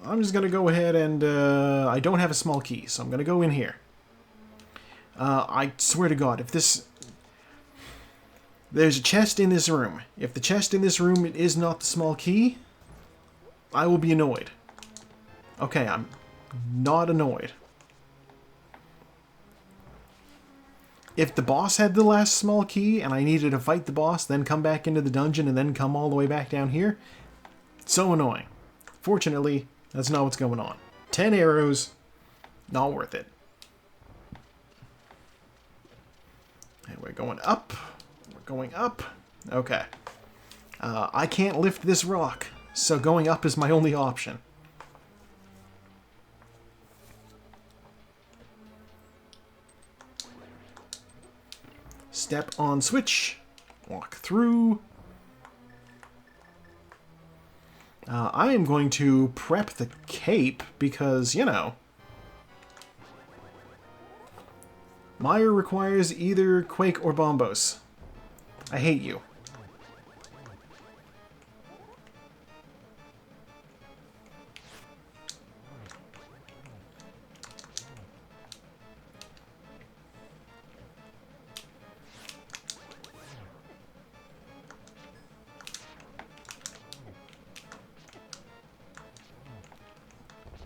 I'm just gonna go ahead and I don't have a small key, so I'm gonna go in here. I swear to God, if this... There's a chest in this room. If the chest in this room is not the small key, I will be annoyed. Okay, I'm not annoyed. If the boss had the last small key and I needed to fight the boss, then come back into the dungeon and then come all the way back down here, so annoying. Fortunately, that's not what's going on. 10 arrows, not worth it. And we're going up. We're going up. Okay. I can't lift this rock, so going up is my only option. Step on switch. Walk through. I am going to prep the cape because, you know, Meyer requires either Quake or Bombos. I hate you.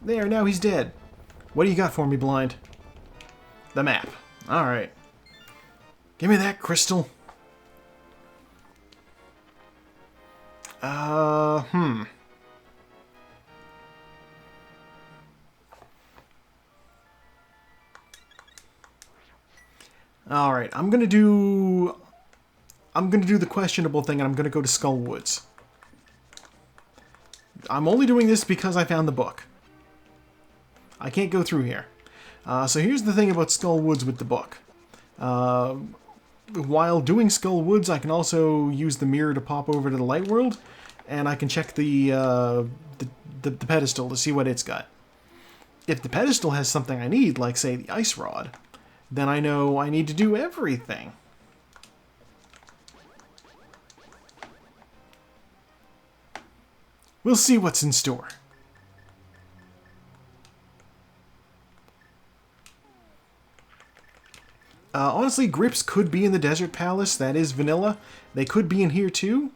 There, now he's dead. What do you got for me, Blind? The map. Alright. Give me that crystal. Alright, I'm gonna do the questionable thing and I'm gonna go to Skull Woods. I'm only doing this because I found the book. I can't go through here. So here's the thing about Skull Woods with the book. While doing Skull Woods, I can also use the mirror to pop over to the light world, and I can check the pedestal to see what it's got. If the pedestal has something I need, like, say, the ice rod, then I know I need to do everything. We'll see what's in store. Honestly, grips could be in the Desert Palace. That is vanilla. They could be in here too.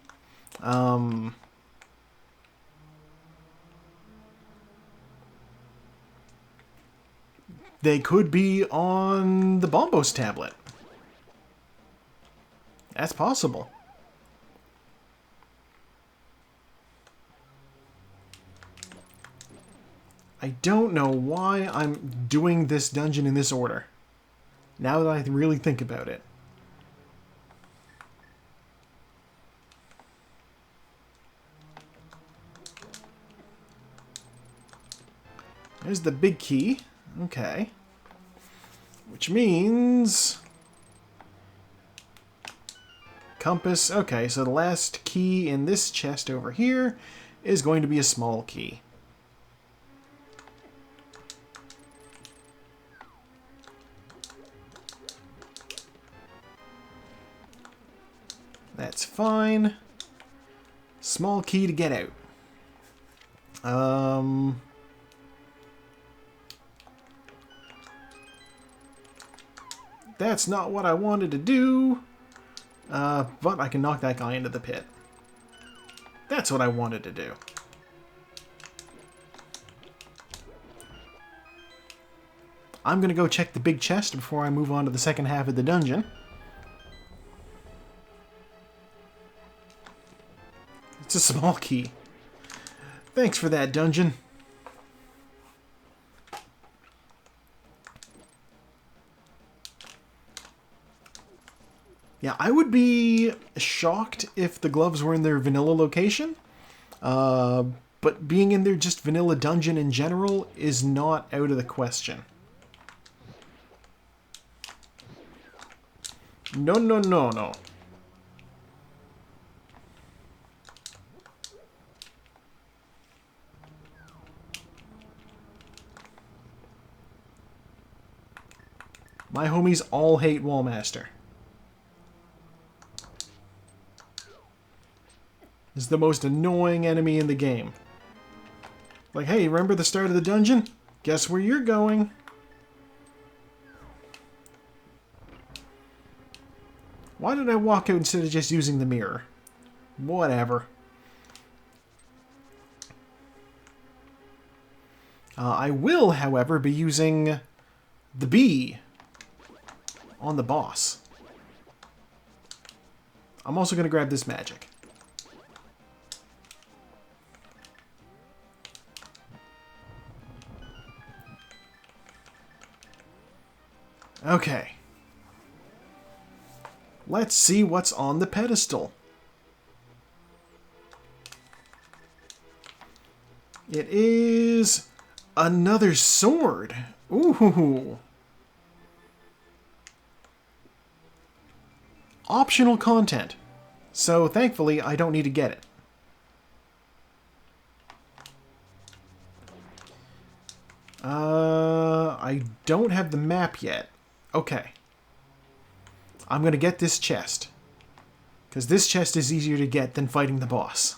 They could be on the Bombos tablet. That's possible. I don't know why I'm doing this dungeon in this order. Now that I really think about it. There's the big key. Okay. Which means... compass. Okay, so the last key in this chest over here is going to be a small key. That's fine. Small key to get out. That's not what I wanted to do. But I can knock that guy into the pit. That's what I wanted to do. I'm gonna go check the big chest before I move on to the second half of the dungeon. It's a small key. Thanks for that, dungeon. Yeah, I would be shocked if the gloves were in their vanilla location. But being in their just vanilla dungeon in general is not out of the question. No, no, no, no. My homies all hate Wallmaster. He's the most annoying enemy in the game. Like, hey, remember the start of the dungeon? Guess where you're going? Why did I walk out instead of just using the mirror? Whatever. I will, however, be using the bee on the boss. I'm also going to grab this magic. Okay. Let's see what's on the pedestal. It is another sword. Ooh. Optional content. So thankfully, I don't need to get it. I don't have the map yet. Okay. I'm going to get this chest. Because this chest is easier to get than fighting the boss.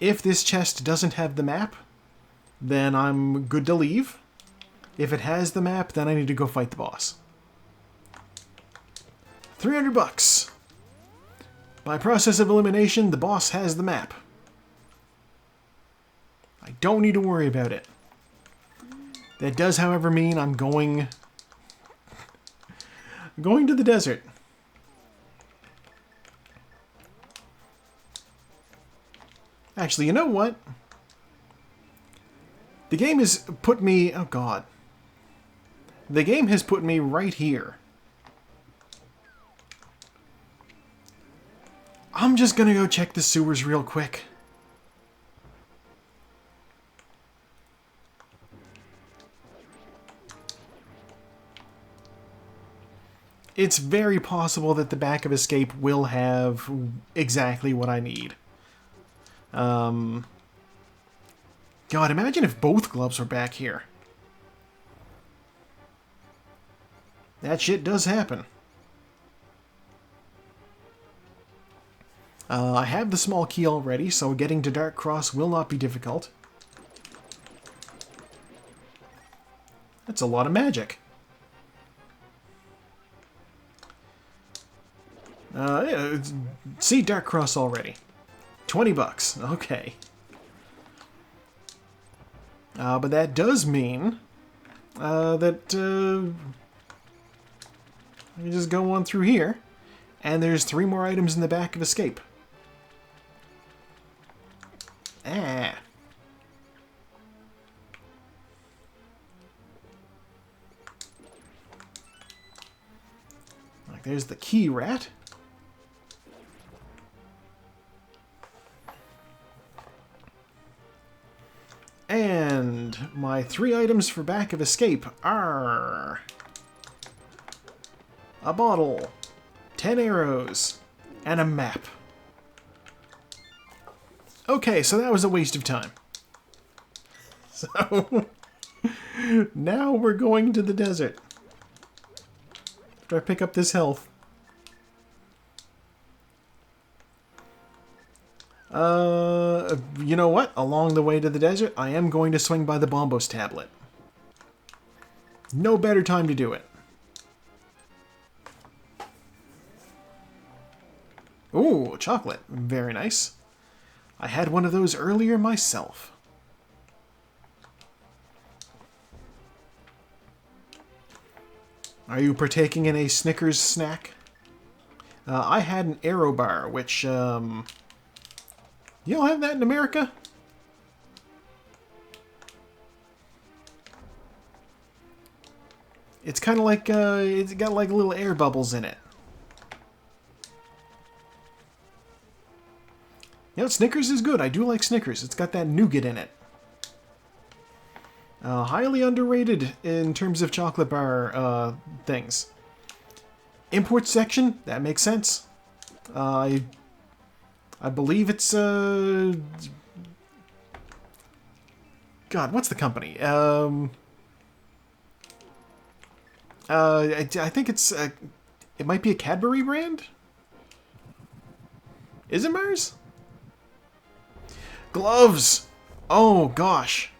If this chest doesn't have the map, then I'm good to leave. If it has the map, then I need to go fight the boss. 300 bucks. By process of elimination, the boss has the map. I don't need to worry about it. That does, however, mean I'm going to the desert. Actually, you know what? The game has put me... oh, God. The game has put me right here. I'm just gonna go check the sewers real quick. It's very possible that the back of Escape will have exactly what I need. God, imagine if both gloves were back here. That shit does happen. I have the small key already, so getting to Dark Cross will not be difficult. That's a lot of magic. Yeah, see Dark Cross already. 20 bucks. Okay. But that does mean that I can just go on through here, and there's 3 more items in the back of Escape. Ah. Like, there's the key rat. And My 3 items for back of escape are a bottle, 10 arrows, and a map. Okay, so that was a waste of time. So, now we're going to the desert. After I pick up this health. You know what? Along the way to the desert, I am going to swing by the Bombos tablet. No better time to do it. Ooh, chocolate. Very nice. I had one of those earlier myself. Are you partaking in a Snickers snack? I had an Aero bar, which, you don't have that in America? It's kind of like, it's got like little air bubbles in it. You know, Snickers is good. I do like Snickers. It's got that nougat in it. Highly underrated in terms of chocolate bar things. Import section, that makes sense. I believe it's... God, what's the company? I think it's... it might be a Cadbury brand? Is it Mars? Gloves! Oh, gosh.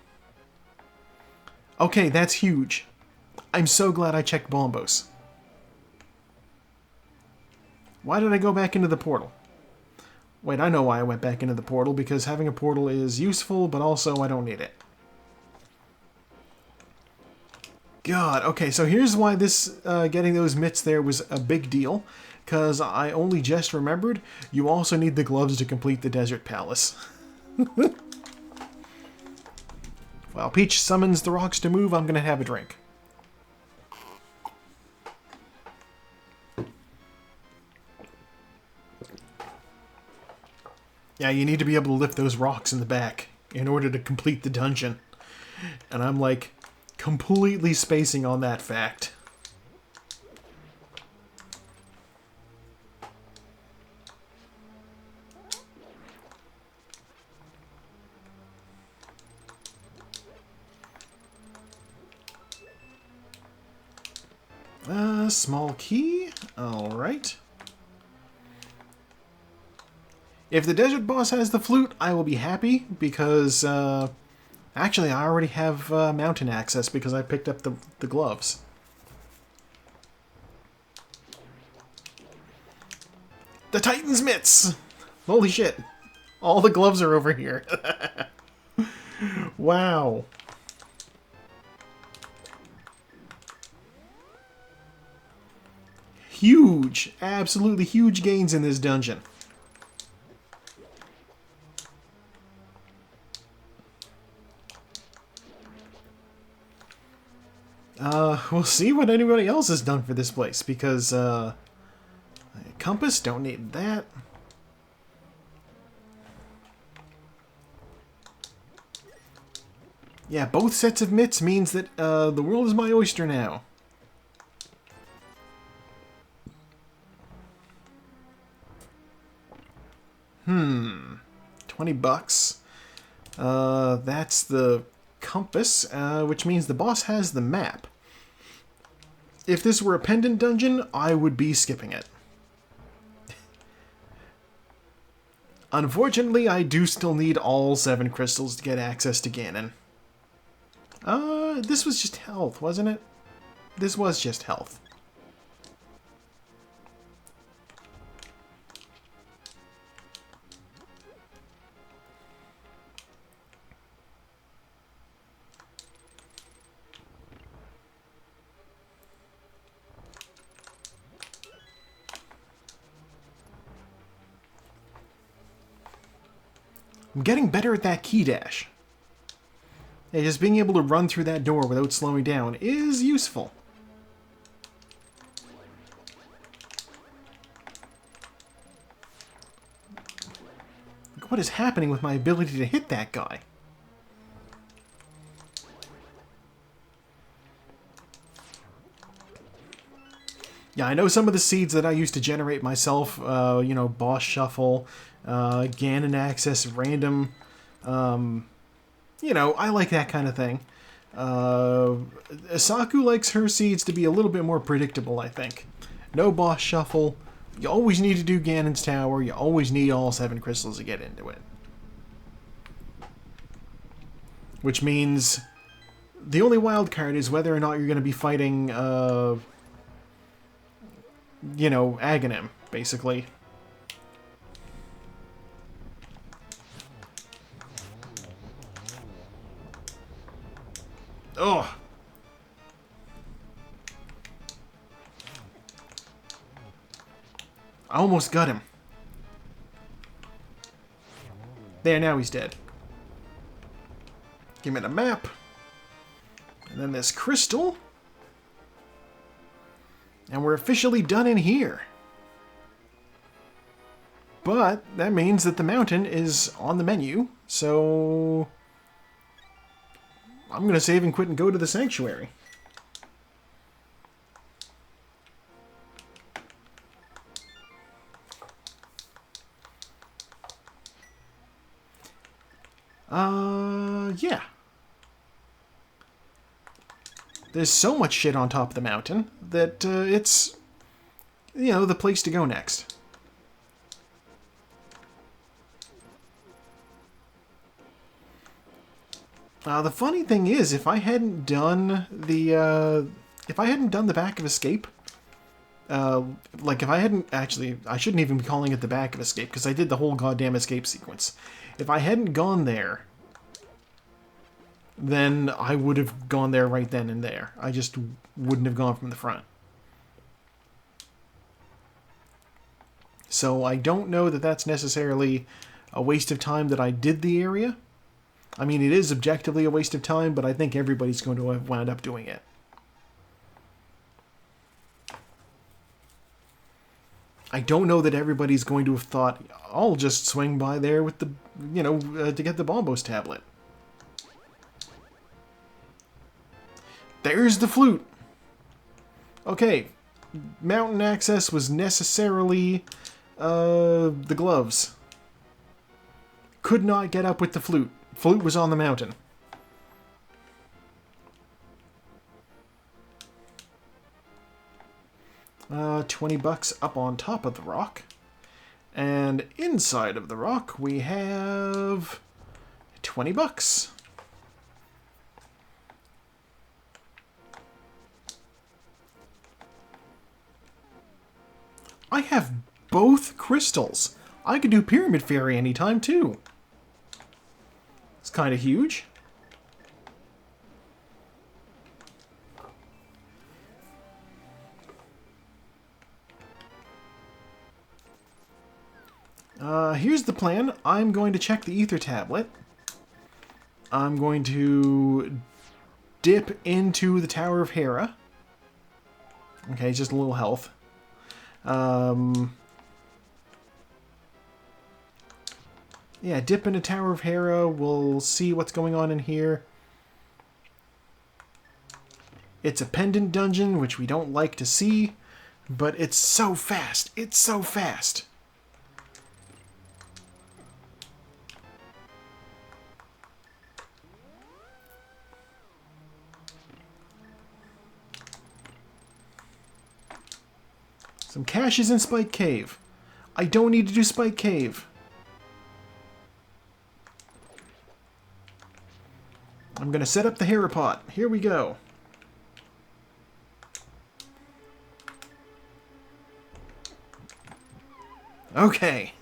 Okay, that's huge. I'm so glad I checked Bombos. Why did I go back into the portal? Wait, I know why I went back into the portal, because having a portal is useful, but also I don't need it. God, okay, so here's why this, getting those mitts there was a big deal, because I only just remembered you also need the gloves to complete the Desert Palace. While Peach summons the rocks to move, I'm gonna have a drink. Yeah, you need to be able to lift those rocks in the back in order to complete the dungeon. And I'm like, completely spacing on that fact. Small key. Alright. If the desert boss has the flute, I will be happy, because, actually, I already have mountain access because I picked up the gloves. The Titan's mitts! Holy shit. All the gloves are over here. Wow. Huge, absolutely huge gains in this dungeon. We'll see what anybody else has done for this place, because, compass, don't need that. Yeah, both sets of mitts means that, the world is my oyster now. $20. That's the compass, which means the boss has the map. If this were a pendant dungeon, I would be skipping it. Unfortunately, I do still need all 7 crystals to get access to Ganon. This was just health, wasn't it? This was just health. I'm getting better at that key dash. Yeah, just being able to run through that door without slowing down is useful. What is happening with my ability to hit that guy? Yeah, I know some of the seeds that I used to generate myself, you know, Boss Shuffle, Ganon Access, Random, you know, I like that kind of thing. Saku likes her seeds to be a little bit more predictable, I think. No Boss Shuffle, you always need to do Ganon's Tower, you always need all 7 crystals to get into it. Which means the only wild card is whether or not you're going to be fighting, you know, Aghanim, basically. Ugh. I almost got him. There, now he's dead. Give me the map. And then this crystal. And we're officially done in here. But that means that the mountain is on the menu, so I'm going to save and quit and go to the sanctuary. Yeah. There's so much shit on top of the mountain that it's, you know, the place to go next. The funny thing is, if I hadn't done the back of escape, like if I hadn't actually, I shouldn't even be calling it the back of escape because I did the whole goddamn escape sequence. If I hadn't gone there, then I would have gone there right then and there. I just wouldn't have gone from the front. So I don't know that that's necessarily a waste of time that I did the area. I mean, it is objectively a waste of time, but I think everybody's going to have wound up doing it. I don't know that everybody's going to have thought, I'll just swing by there with the, you know, to get the Bombos tablet. There's the flute. Okay, mountain access was necessarily the gloves. Could not get up with the flute. Flute was on the mountain. $20 up on top of the rock. And inside of the rock we have $20. I have both crystals. I could do Pyramid Fairy anytime too. It's kind of huge. Here's the plan. I'm going to check the Ether Tablet. I'm going to dip into the Tower of Hera. Okay, just a little health. Yeah, dip into Tower of Hera. We'll see what's going on in here. It's a pendant dungeon, which we don't like to see, but it's so fast. It's so fast. Some caches in Spike Cave. I don't need to do Spike Cave. I'm going to set up the Hera pot. Here we go. Okay.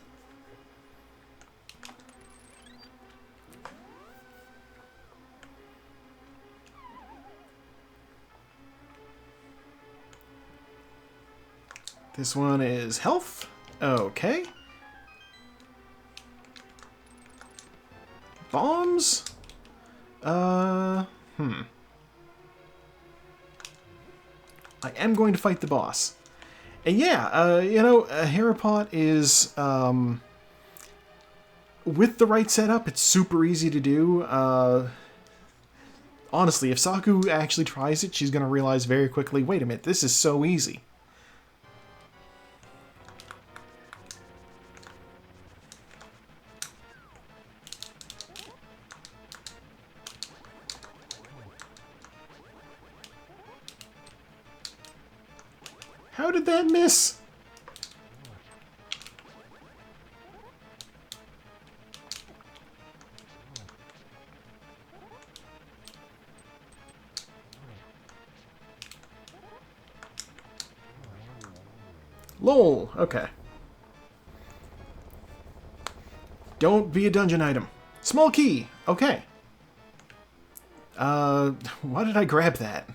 This one is health. Okay. Bombs? I am going to fight the boss. And yeah, you know, a Herapot is, with the right setup, it's super easy to do. Honestly, if Saku actually tries it, she's going to realize very quickly, wait a minute, this is so easy. How did that miss? Lol, okay. Don't be a dungeon item. Small key, okay. Why did I grab that?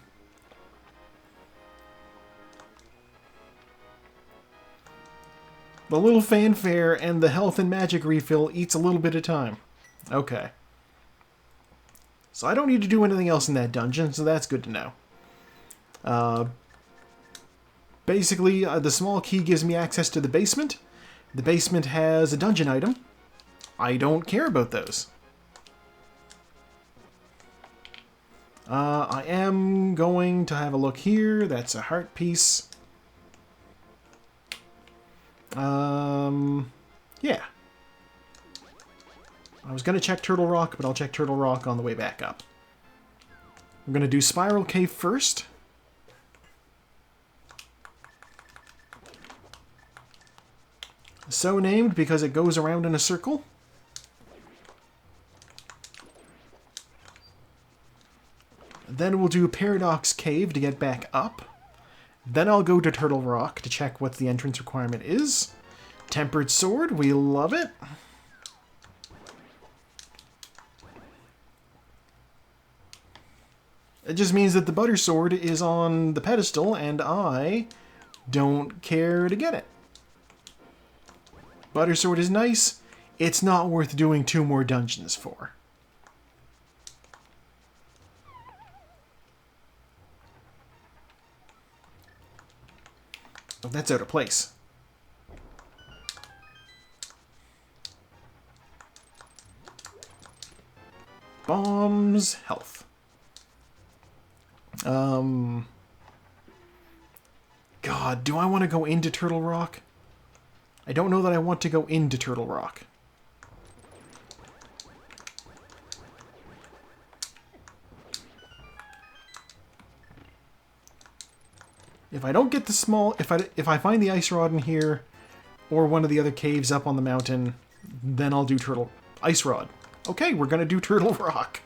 The little fanfare and the health and magic refill eats a little bit of time. Okay. So I don't need to do anything else in that dungeon, so that's good to know. Basically, the small key gives me access to the basement. The basement has a dungeon item. I don't care about those. I am going to have a look here. That's a heart piece. Yeah. I was going to check Turtle Rock, but I'll check Turtle Rock on the way back up. I'm going to do Spiral Cave first. So named because it goes around in a circle. Then we'll do Paradox Cave to get back up. Then I'll go to Turtle Rock to check what the entrance requirement is. Tempered Sword, we love it. It just means that the Butter Sword is on the pedestal and I don't care to get it. Butter Sword is nice. It's not worth doing 2 more dungeons for. Oh, that's out of place. Bombs, health. God, do I want to go into Turtle Rock? I don't know that I want to go into Turtle Rock. If I don't get the small... If I find the ice rod in here, or one of the other caves up on the mountain, then I'll do ice rod. Okay, we're gonna do Turtle Rock.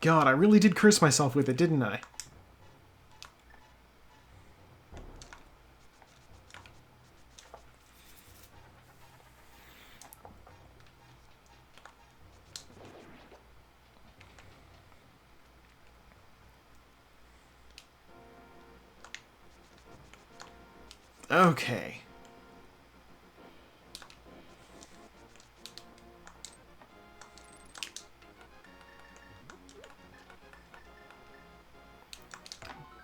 God, I really did curse myself with it, didn't I? Okay.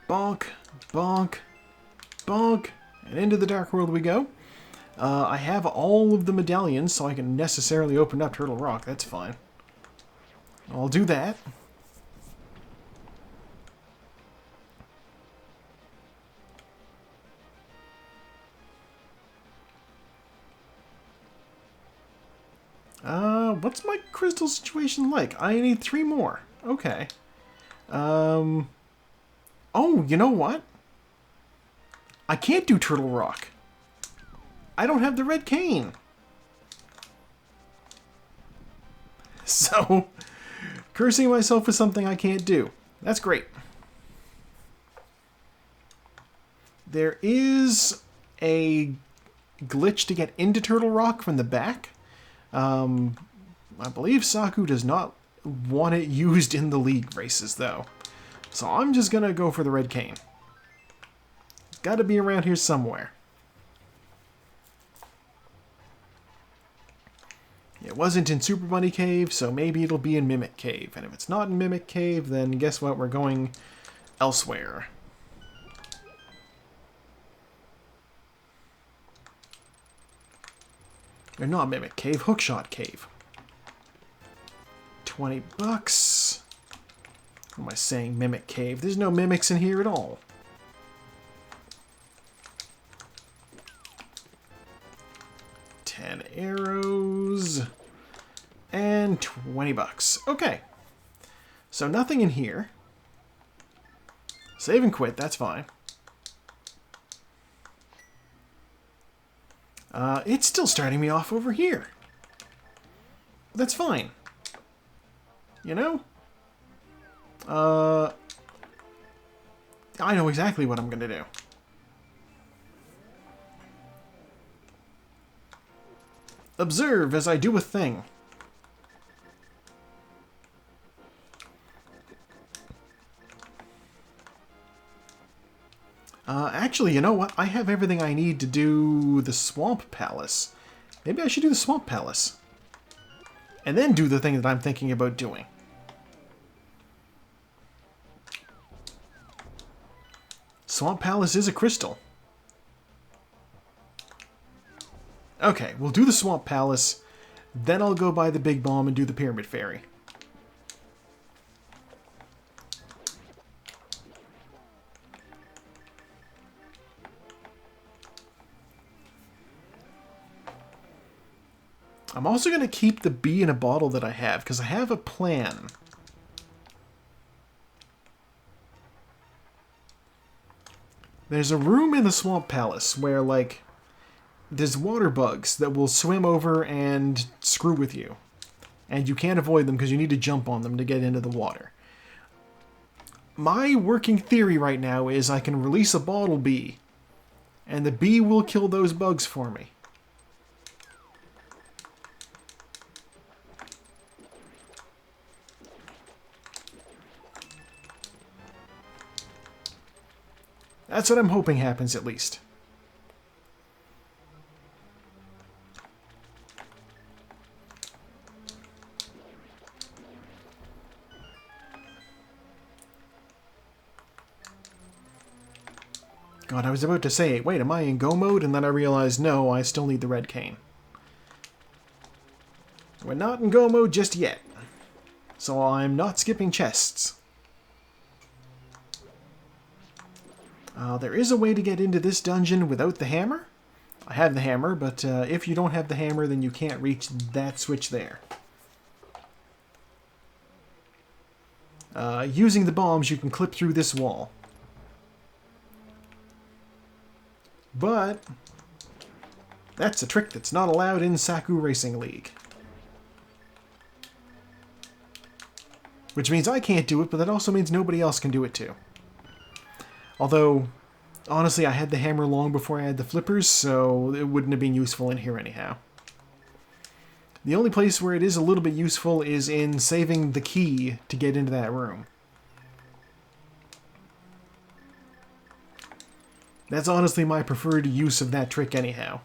Bonk, bonk, bonk, and into the Dark World we go. I have all of the medallions, so I can necessarily open up Turtle Rock. That's fine. I'll do that. What's my crystal situation like? I need 3 more. Okay. Oh, you know what? I can't do Turtle Rock. I don't have the red cane. So, cursing myself with something I can't do. That's great. There is a glitch to get into Turtle Rock from the back. I believe Saku does not want it used in the League races, though. So I'm just gonna go for the red cane. It's gotta be around here somewhere. It wasn't in Super Bunny Cave, so maybe it'll be in Mimic Cave. And if it's not in Mimic Cave, then guess what? We're going elsewhere. Or not Mimic Cave, Hookshot Cave. 20 bucks. What am I saying? Mimic Cave. There's no mimics in here at all. Arrows and 20 bucks. Okay. So nothing in here. Save and quit, that's fine. It's still starting me off over here. That's fine. You know? I know exactly what I'm gonna do. Observe as I do a thing. Actually, you know what? I have everything I need to do the Swamp Palace. Maybe I should do the Swamp Palace. And then do the thing that I'm thinking about doing. Swamp Palace is a crystal. Okay, we'll do the Swamp Palace. Then I'll go buy the Big Bomb and do the Pyramid Fairy. I'm also going to keep the bee in a bottle that I have, because I have a plan. There's a room in the Swamp Palace where, like, there's water bugs that will swim over and screw with you. And you can't avoid them because you need to jump on them to get into the water. My working theory right now is I can release a bottle bee, and the bee will kill those bugs for me. That's what I'm hoping happens, at least. God, I was about to say, wait, am I in go mode? And then I realized, no, I still need the red cane. We're not in go mode just yet. So I'm not skipping chests. There is a way to get into this dungeon without the hammer. I have the hammer, but if you don't have the hammer, then you can't reach that switch there. Using the bombs, you can clip through this wall. But that's a trick that's not allowed in Saku-Racing League. Which means I can't do it, but that also means nobody else can do it too. Although, honestly, I had the hammer long before I had the flippers, so it wouldn't have been useful in here anyhow. The only place where it is a little bit useful is in saving the key to get into that room. That's honestly my preferred use of that trick anyhow.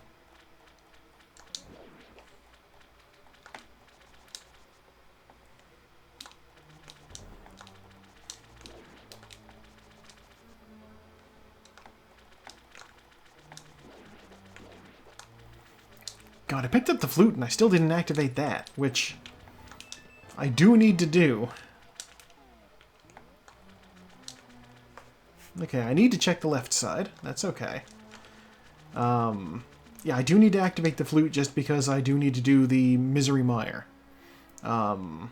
God, I picked up the flute and I still didn't activate that, which I do need to do. Okay, I need to check the left side. That's okay. Yeah, I do need to activate the flute just because I do need to do the Misery Mire. God,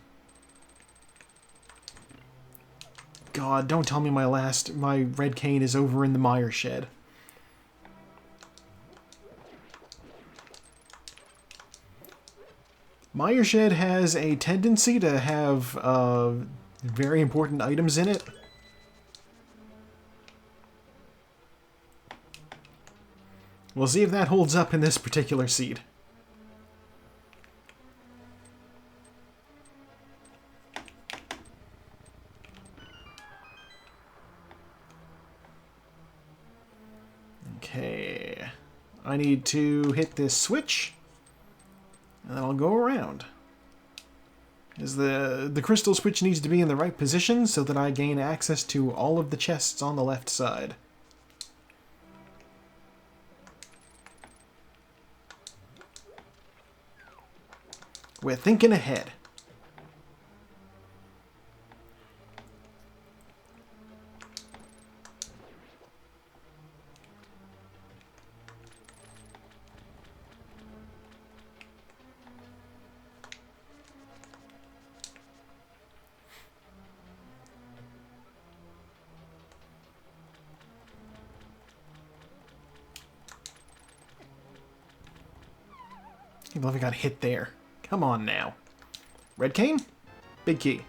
don't tell me my red cane is over in the mire shed. Mire shed has a tendency to have very important items in it. We'll see if that holds up in this particular seed. Okay. I need to hit this switch, and then I'll go around. As the crystal switch needs to be in the right position so that I gain access to all of the chests on the left side. We're thinking ahead. I can't believe I got hit there. Come on now. Red cane? Big key.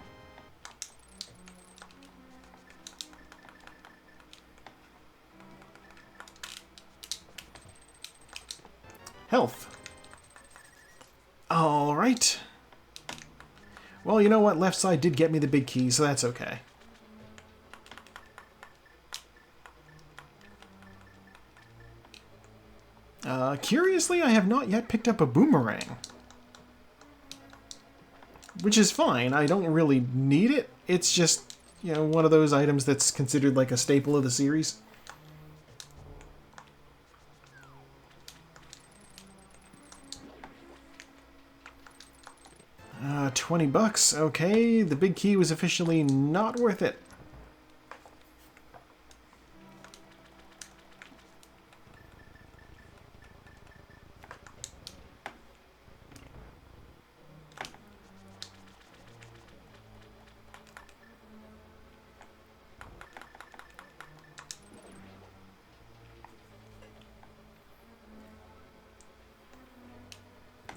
Health. Alright. Well, you know what? Left side did get me the big key, so that's okay. Curiously, I have not yet picked up a boomerang. Which is fine. I don't really need it. It's just, you know, one of those items that's considered like a staple of the series. 20 bucks. Okay, the big key was officially not worth it.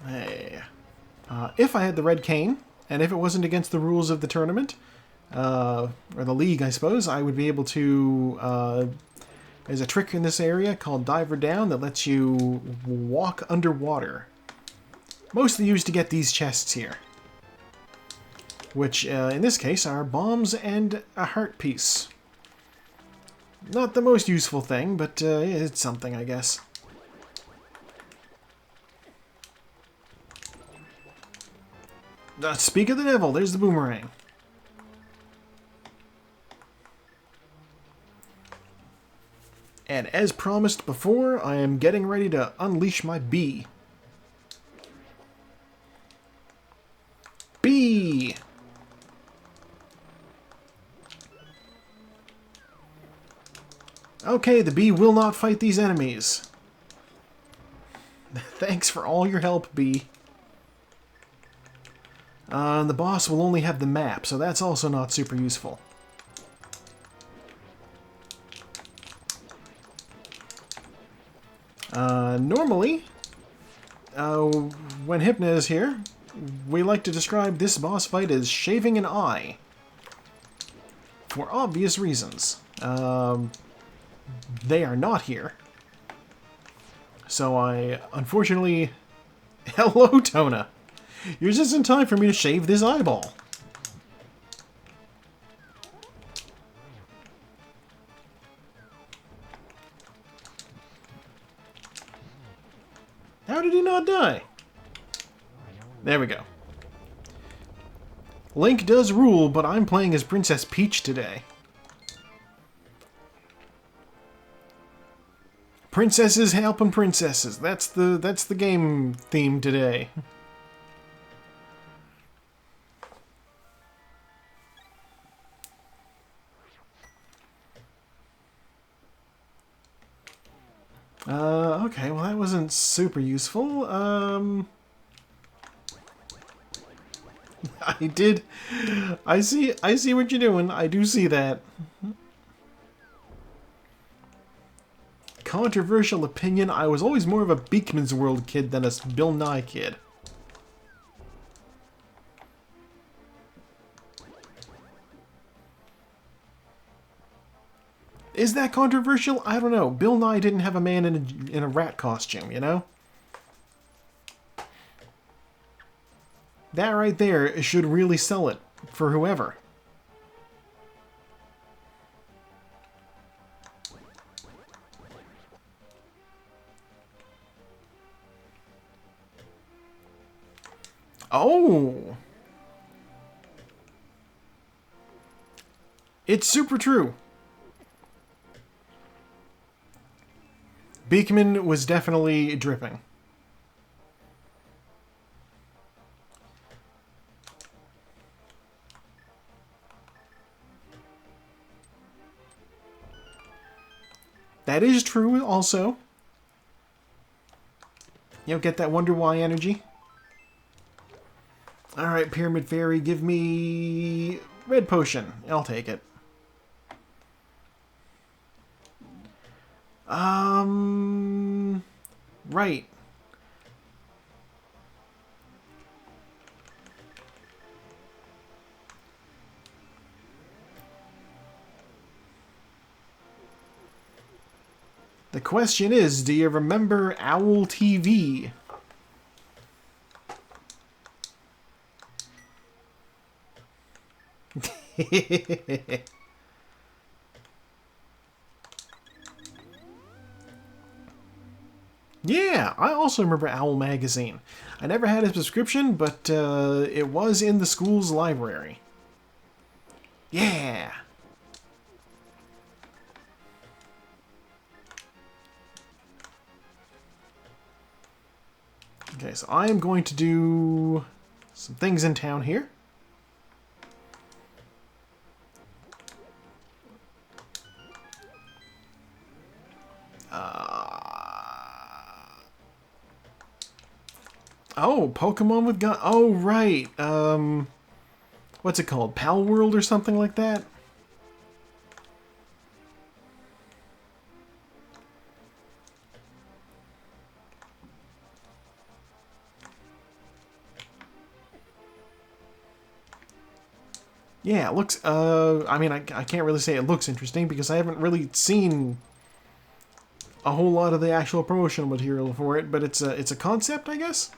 Hey. If I had the red cane, and if it wasn't against the rules of the tournament, or the league, I suppose, I would be able to... there's a trick in this area called Diver Down that lets you walk underwater. Mostly used to get these chests here. Which, in this case, are bombs and a heart piece. Not the most useful thing, but it's something, I guess. Speak of the devil, there's the boomerang. And as promised before, I am getting ready to unleash my bee. Bee! Okay, the bee will not fight these enemies. Thanks for all your help, bee. The boss will only have the map, so that's also not super useful. Normally, when Hypna is here, we like to describe this boss fight as shaving an eye. For obvious reasons. They are not here. So I, unfortunately... Hello, Tona! You're just in time for me to shave this eyeball. How did he not die? There we go. Link does rule, but I'm playing as Princess Peach today. Princesses helping princesses. That's the game theme today. Okay, well that wasn't super useful. I see what you're doing. I do see that. Controversial opinion, I was always more of a Beakman's World kid than a Bill Nye kid. Is that controversial? I don't know. Bill Nye didn't have a man in a rat costume, you know? That right there should really sell it for whoever. Oh! It's super true. Beakman was definitely dripping. That is true also. You know, get that Wonder Why energy. Alright, Pyramid Fairy, give me... red potion. I'll take it. Right. The question is, do you remember Owl TV? Yeah, I also remember Owl Magazine. I never had a subscription, but it was in the school's library. Yeah! Okay, so I am going to do some things in town here. Oh, Pokemon with gun. Oh, right. What's it called? Pal World or something like that? Yeah, it looks, I mean, I can't really say it looks interesting because I haven't really seen a whole lot of the actual promotional material for it, but it's a concept, I guess?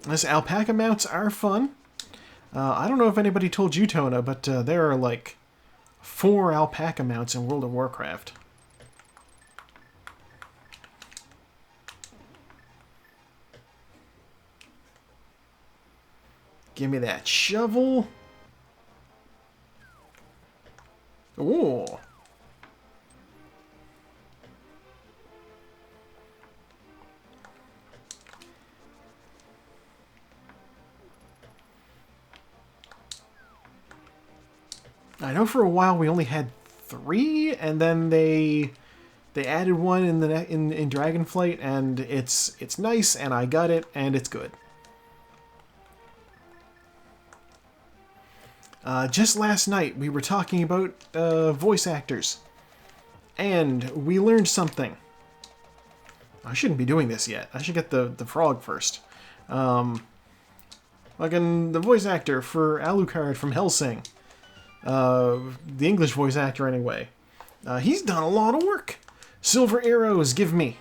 This alpaca mounts are fun. I don't know if anybody told you, Tona, but there are like 4 alpaca mounts in World of Warcraft. Give me that shovel. Ooh. I know for a while we only had 3, and then they added one in the in Dragonflight, and it's nice, and I got it, and it's good. Just last night we were talking about voice actors, and we learned something. I shouldn't be doing this yet. I should get the frog first. Fucking the voice actor for Alucard from Hellsing. The English voice actor anyway. He's done a lot of work. Silver arrows, give me.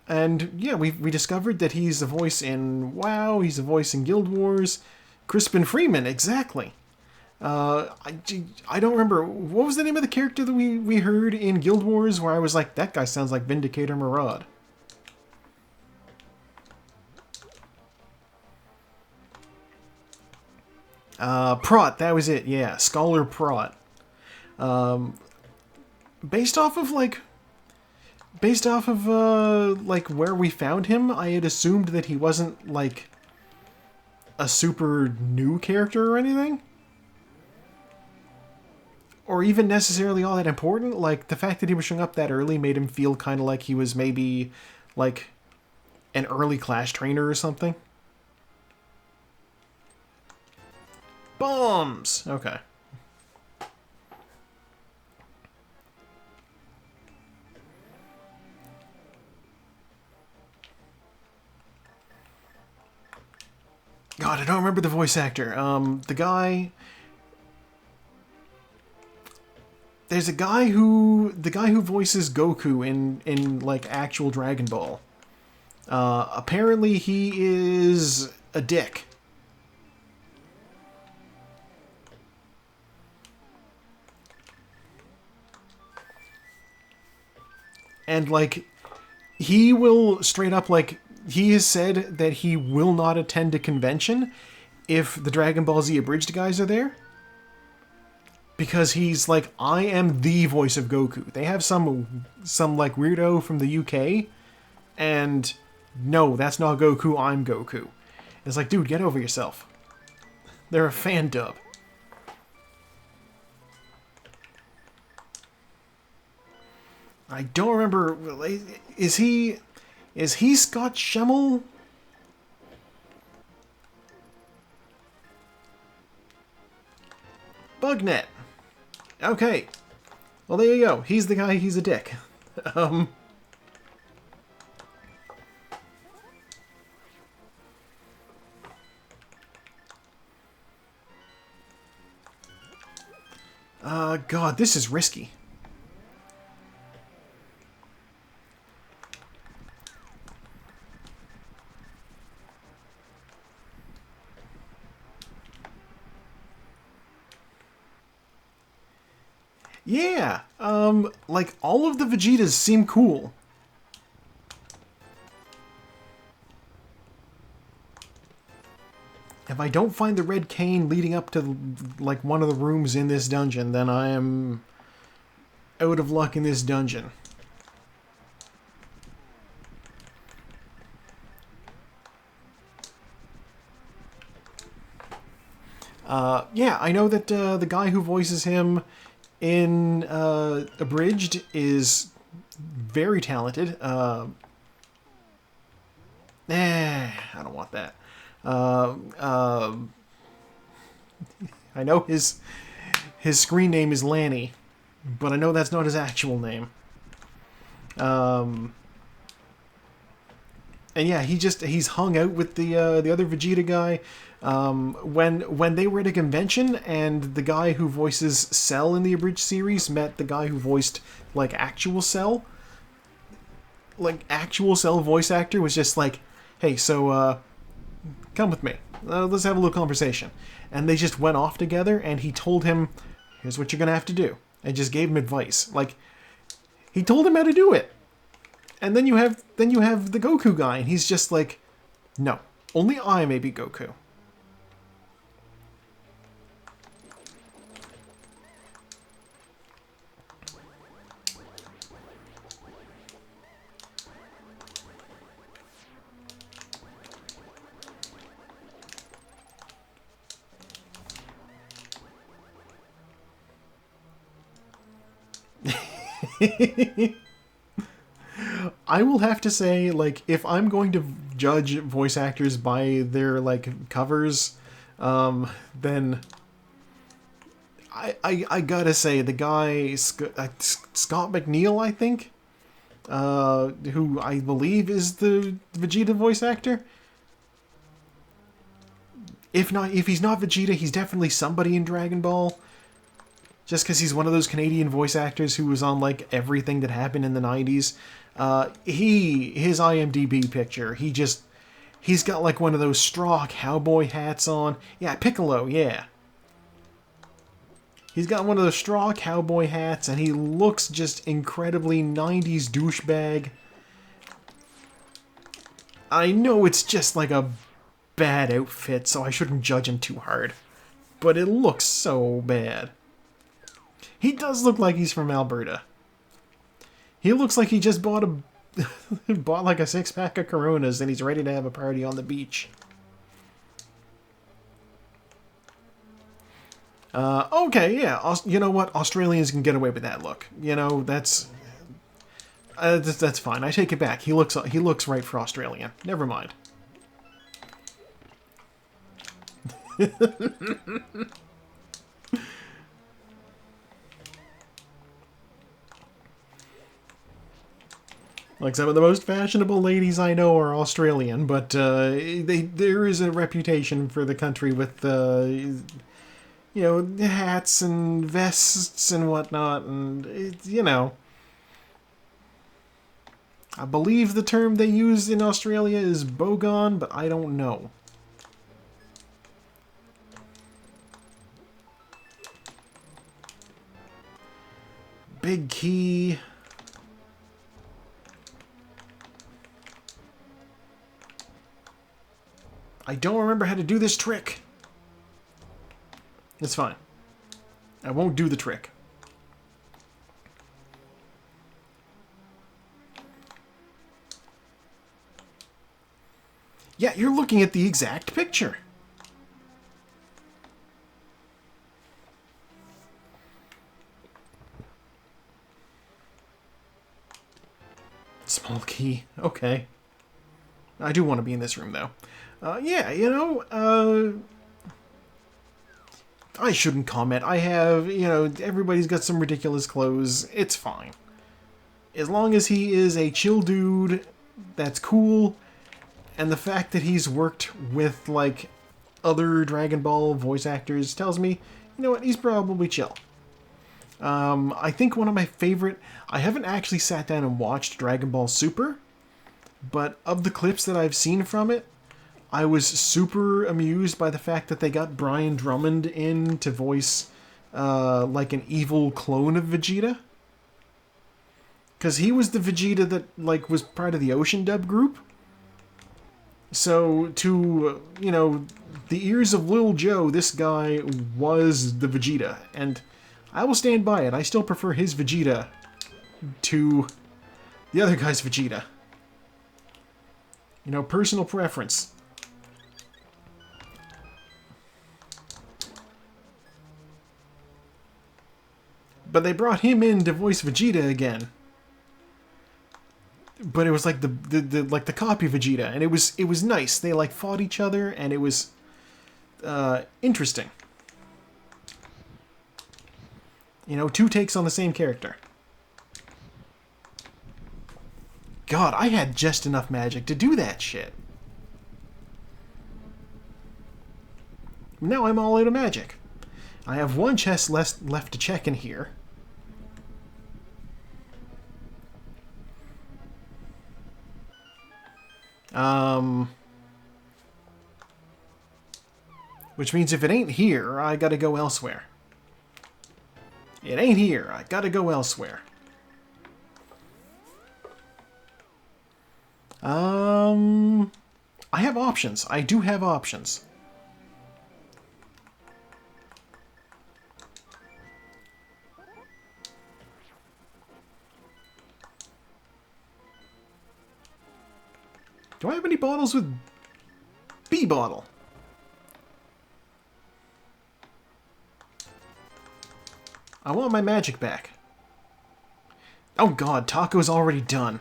And yeah, we discovered that he's the voice in WoW, he's the voice in Guild Wars. Crispin Freeman, exactly. I don't remember, what was the name of the character that we heard in Guild Wars where I was like, that guy sounds like Vindicator Maraud. Prot, that was it, yeah. Scholar Prot. Based off of, like, where we found him, I had assumed that he wasn't, like, a super new character or anything. Or even necessarily all that important. Like, the fact that he was showing up that early made him feel kind of like he was maybe, like, an early Clash trainer or something. Bombs! Okay. God, I don't remember the voice actor. The guy... There's the guy who voices Goku in like actual Dragon Ball. Apparently he is a dick. And like he will straight up, like, he has said that he will not attend a convention if the Dragon Ball Z Abridged guys are there. Because he's like, I am the voice of Goku. They have some like weirdo from the UK, and no, that's not Goku, I'm Goku. It's like, dude, get over yourself. They're a fan dub. I don't remember, is he Scott Schemmel? Bugnet. Okay. Well, there you go. He's the guy, he's a dick. God, this is risky. Yeah, like, all of the Vegetas seem cool. If I don't find the red cane leading up to, like, one of the rooms in this dungeon, then I am out of luck in this dungeon. Yeah, I know that the guy who voices him in Abridged is very talented. I don't want that. I know his screen name is Lanny, but I know that's not his actual name. And yeah, he's hung out with the other Vegeta guy. When they were at a convention and the guy who voices Cell in the Abridged series met the guy who voiced like actual Cell voice actor was just like, hey, so come with me. Let's have a little conversation. And they just went off together, and he told him, here's what you're gonna have to do, and just gave him advice. Like, he told him how to do it. And then you have the Goku guy, and he's just like, no, only I may be Goku. I will have to say, like, if I'm going to judge voice actors by their, like, covers, then I gotta say, the guy, Scott McNeil, I think, who I believe is the Vegeta voice actor. If he's not Vegeta, he's definitely somebody in Dragon Ball. Just because he's one of those Canadian voice actors who was on, like, everything that happened in the 90s. His IMDb picture, he's got, like, one of those straw cowboy hats on. Yeah, Piccolo, yeah. He's got one of those straw cowboy hats, and he looks just incredibly 90s douchebag. I know it's just, like, a bad outfit, so I shouldn't judge him too hard. But it looks so bad. He does look like he's from Alberta. He looks like he just bought like a 6-pack of Coronas and he's ready to have a party on the beach. Okay, yeah. You know what? Australians can get away with that look. You know, that's fine. I take it back. He looks right for Australian. Never mind. Like, some of the most fashionable ladies I know are Australian, but there is a reputation for the country with, you know, hats and vests and whatnot, and, you know. I believe the term they use in Australia is bogon, but I don't know. Big key. I don't remember how to do this trick. It's fine. I won't do the trick. Yeah, you're looking at the exact picture. Small key. Okay. I do want to be in this room, though. Yeah, you know, I shouldn't comment. I have, you know, everybody's got some ridiculous clothes. It's fine. As long as he is a chill dude, that's cool. And the fact that he's worked with, like, other Dragon Ball voice actors tells me, you know what, he's probably chill. I think one of my favorite... I haven't actually sat down and watched Dragon Ball Super, but of the clips that I've seen from it, I was super amused by the fact that they got Brian Drummond in to voice like an evil clone of Vegeta. Because he was the Vegeta that like was part of the Ocean Dub group. So to, the ears of Lil Joe, this guy was the Vegeta. And I will stand by it. I still prefer his Vegeta to the other guy's Vegeta. Personal preference. But they brought him in to voice Vegeta again. But it was like the copy Vegeta, and it was nice. They like fought each other, and it was interesting. Two takes on the same character. God, I had just enough magic to do that shit. Now I'm all out of magic. I have one chest left to check in here. Which means if it ain't here, I gotta go elsewhere. It ain't here, I gotta go elsewhere. I have options. I do have options. Do I have any bottles with B bottle? I want my magic back. Oh god, Taco's already done.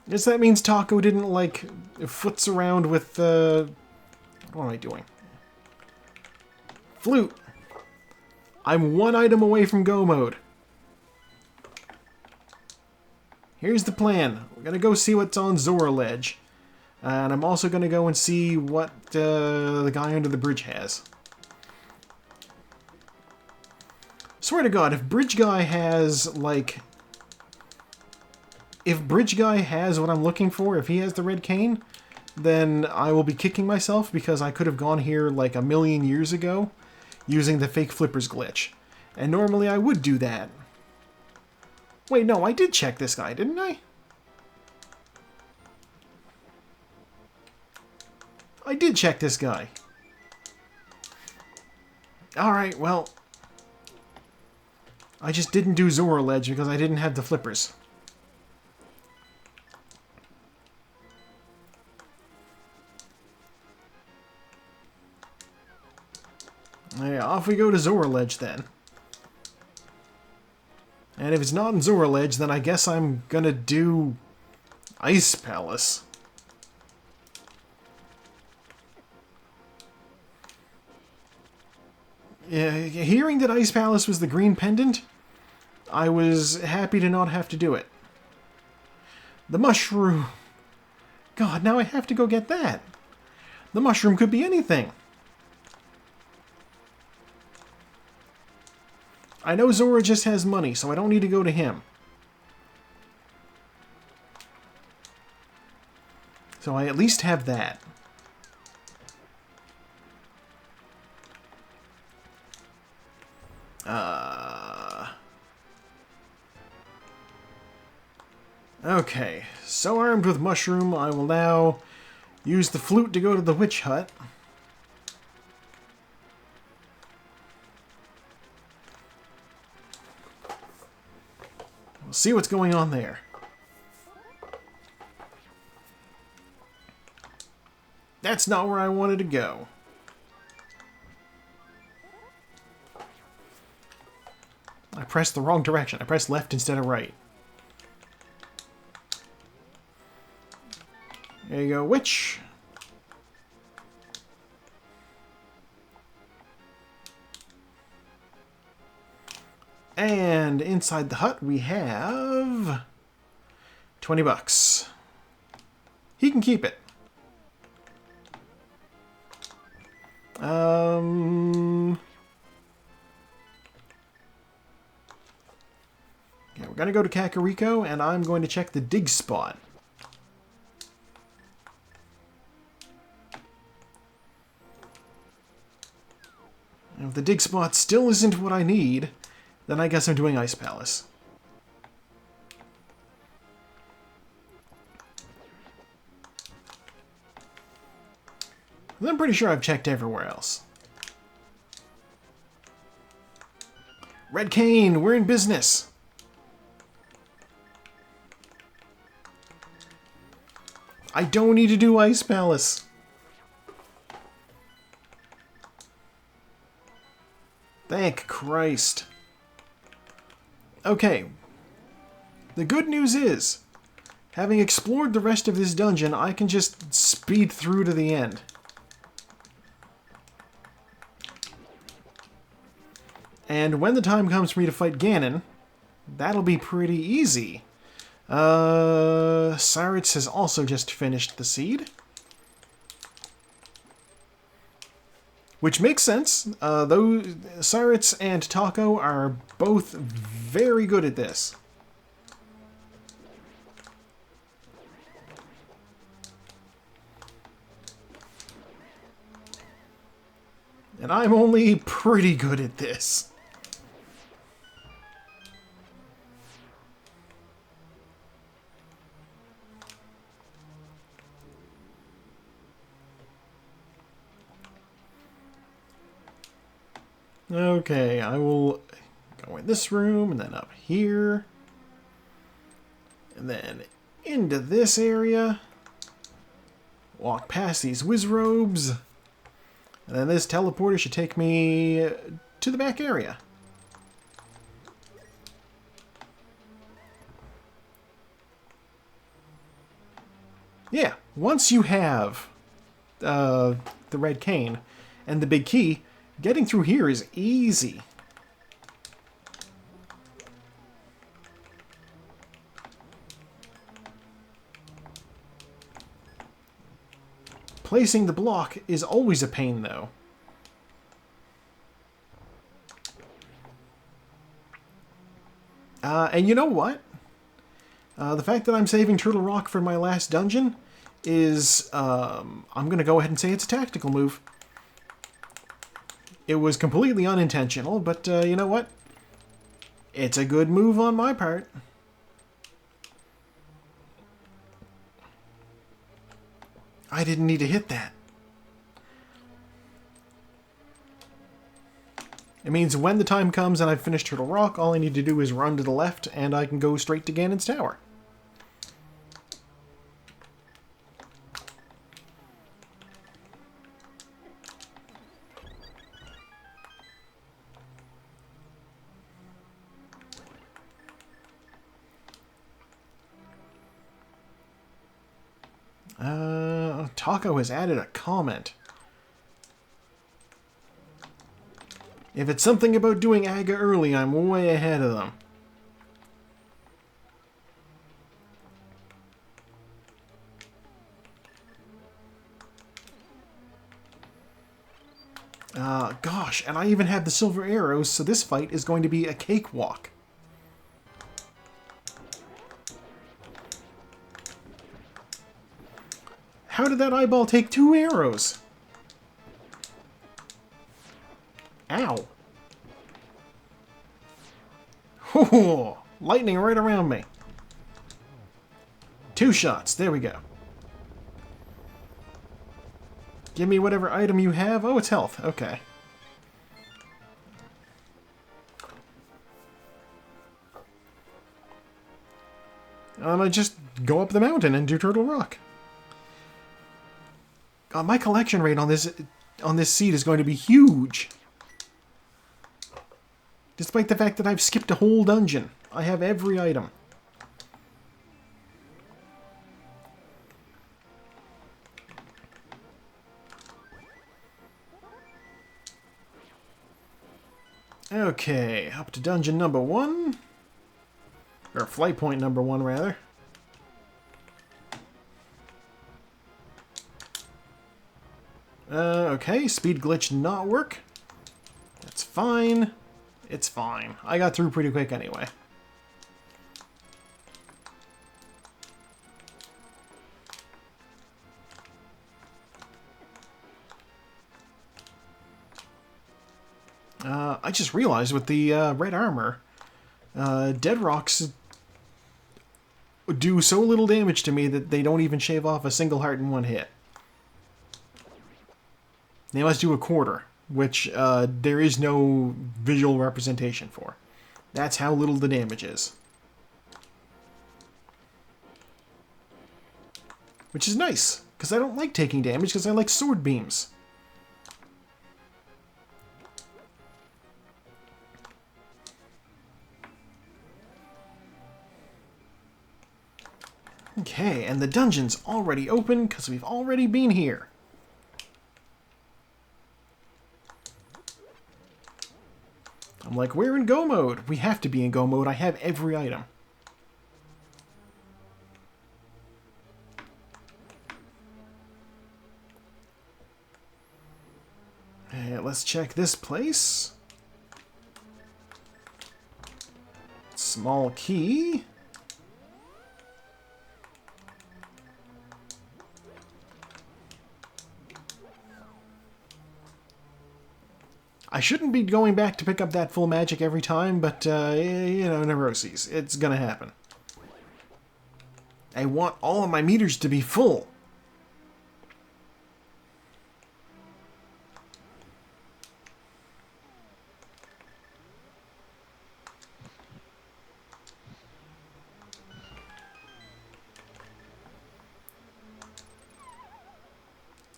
Guess that means Taco didn't, like, foots around with, what am I doing? Flute! I'm one item away from go mode. Here's the plan. We're gonna go see what's on Zora Ledge. And I'm also gonna go and see what the guy under the bridge has. Swear to God, if Bridge Guy has, like... If Bridge Guy has what I'm looking for, if he has the red cane, then I will be kicking myself because I could have gone here like a million years ago using the fake flippers glitch. And normally I would do that. Wait, no, I did check this guy, didn't I? I did check this guy. Alright, well... I just didn't do Zora Ledge because I didn't have the flippers. Yeah, off we go to Zora Ledge then. And if it's not in Zora Ledge, then I guess I'm gonna do Ice Palace. Yeah, hearing that Ice Palace was the green pendant, I was happy to not have to do it. The mushroom. God, now I have to go get that. The mushroom could be anything. I know Zora just has money, so I don't need to go to him. So I at least have that. Okay, so armed with mushroom, I will now use the flute to go to the witch hut. We'll see what's going on there. That's not where I wanted to go. I pressed the wrong direction. I pressed left instead of right. There you go, witch. And inside the hut we have 20 bucks. He can keep it. Yeah, we're going to go to Kakariko, and I'm going to check the dig spot. And if the dig spot still isn't what I need, then I guess I'm doing Ice Palace. I'm pretty sure I've checked everywhere else. Red Cane, we're in business! I don't need to do Ice Palace. Thank Christ. Okay. The good news is, having explored the rest of this dungeon, I can just speed through to the end. And when the time comes for me to fight Ganon, that'll be pretty easy. Cyrits has also just finished the seed. Which makes sense. Those Cyrits and Taco are both very good at this. And I'm only pretty good at this. Okay, I will go in this room, and then up here. And then into this area. Walk past these Wizrobes. And then this teleporter should take me to the back area. Yeah, once you have the red cane and the big key, getting through here is easy. Placing the block is always a pain, though. And you know what? The fact that I'm saving Turtle Rock for my last dungeon is, I'm going to go ahead and say it's a tactical move. It was completely unintentional, but you know what? It's a good move on my part. I didn't need to hit that. It means when the time comes and I've finished Turtle Rock, all I need to do is run to the left and I can go straight to Ganon's Tower. Taco has added a comment. If it's something about doing Aga early, I'm way ahead of them. Gosh, and I even have the silver arrows, so this fight is going to be a cakewalk. How did that eyeball take 2 arrows? Ow. Oh, lightning right around me. 2 shots. There we go. Give me whatever item you have. Oh, it's health. Okay. I just go up the mountain and do Turtle Rock. My collection rate on this seed is going to be huge. Despite the fact that I've skipped a whole dungeon. I have every item. Okay, up to dungeon number 1. Or flight point number 1, rather. Okay, speed glitch not work. That's fine. It's fine. I got through pretty quick anyway. I just realized with the red armor, dead rocks do so little damage to me that they don't even shave off a single heart in one hit. They must do a quarter, which there is no visual representation for. That's how little the damage is. Which is nice, because I don't like taking damage, because I like sword beams. Okay, and the dungeon's already open, because we've already been here. I'm like, we're in go mode. We have to be in go mode. I have every item. Let's check this place. Small key. I shouldn't be going back to pick up that full magic every time, but, you know, neuroses. It's gonna happen. I want all of my meters to be full.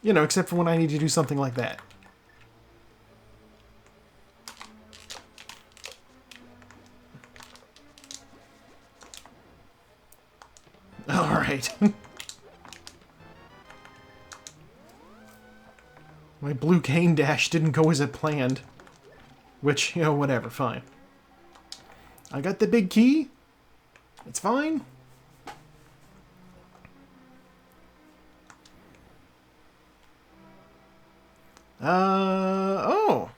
You know, except for when I need to do something like that. Alright. My blue cane dash didn't go as I planned. Which, you know, whatever, fine. I got the big key. It's fine. Oh.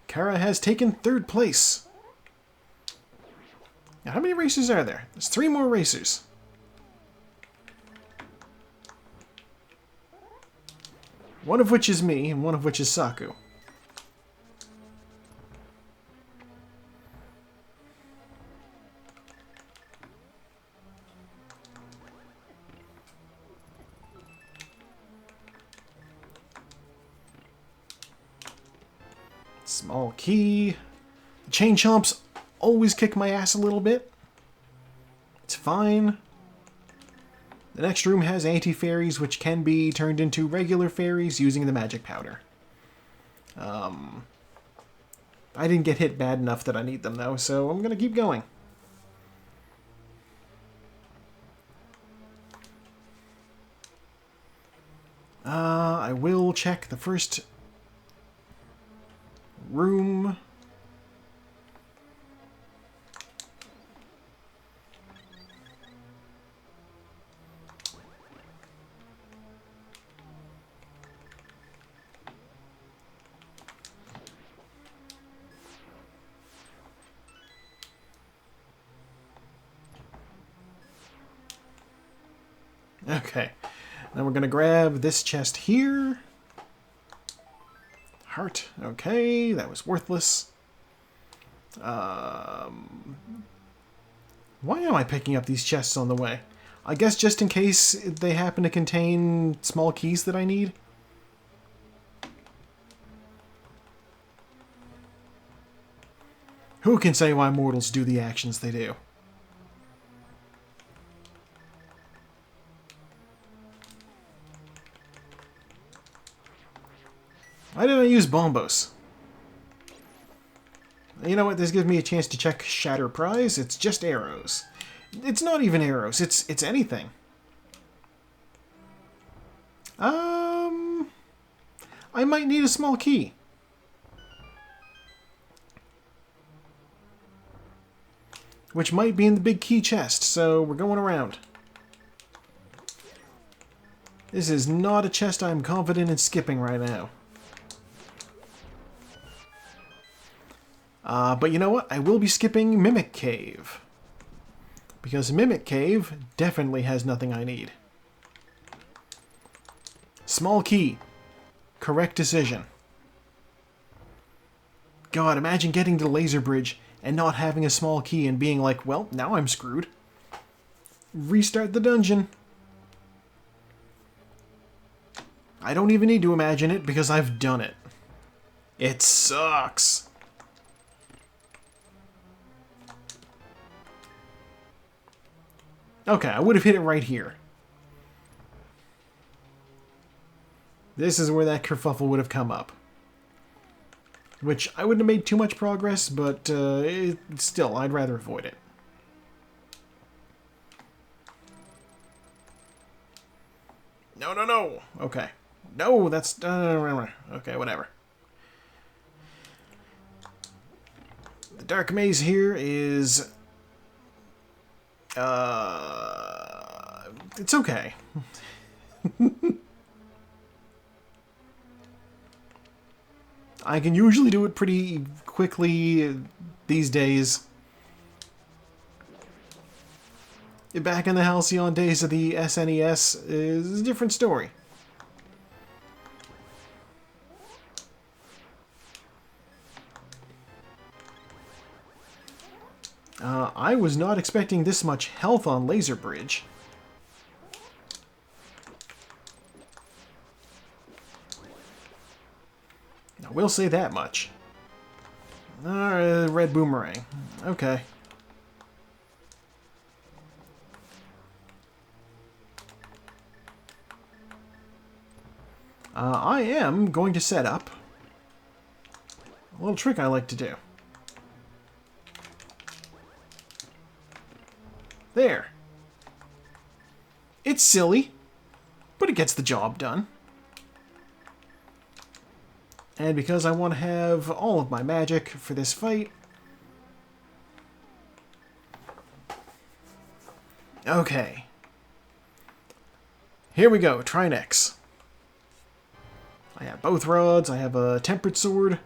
Kara has taken 3rd place. Now, how many racers are there? There's 3 more racers. One of which is me, and one of which is Saku. Small key. The chain chomps always kick my ass a little bit. It's fine. The next room has anti-fairies, which can be turned into regular fairies using the magic powder. I didn't get hit bad enough that I need them, though, so I'm going to keep going. I will check the first room. Okay, now we're going to grab this chest here. Heart, okay, that was worthless. Why am I picking up these chests on the way? I guess just in case they happen to contain small keys that I need. Who can say why mortals do the actions they do? Why did I use bombos? You know what? This gives me a chance to check Shatter Prize. It's just arrows. It's not even arrows. It's anything. I might need a small key. Which might be in the big key chest, so we're going around. This is not a chest I'm confident in skipping right now. But you know what? I will be skipping Mimic Cave. Because Mimic Cave definitely has nothing I need. Small key. Correct decision. God, imagine getting to the laser bridge and not having a small key and being like, well, now I'm screwed. Restart the dungeon. I don't even need to imagine it because I've done it. It sucks. Okay, I would have hit it right here. This is where that kerfuffle would have come up. Which, I wouldn't have made too much progress, but still, I'd rather avoid it. No, no, no! Okay. No, that's... okay, whatever. The dark maze here is... it's okay. I can usually do it pretty quickly these days. Back in the halcyon days of the SNES is a different story. I was not expecting this much health on Laser Bridge. I will say that much. Red boomerang. Okay. I am going to set up a little trick I like to do. There. It's silly, but it gets the job done. And because I want to have all of my magic for this fight... Okay. Here we go, try next. I have both rods, I have a tempered sword.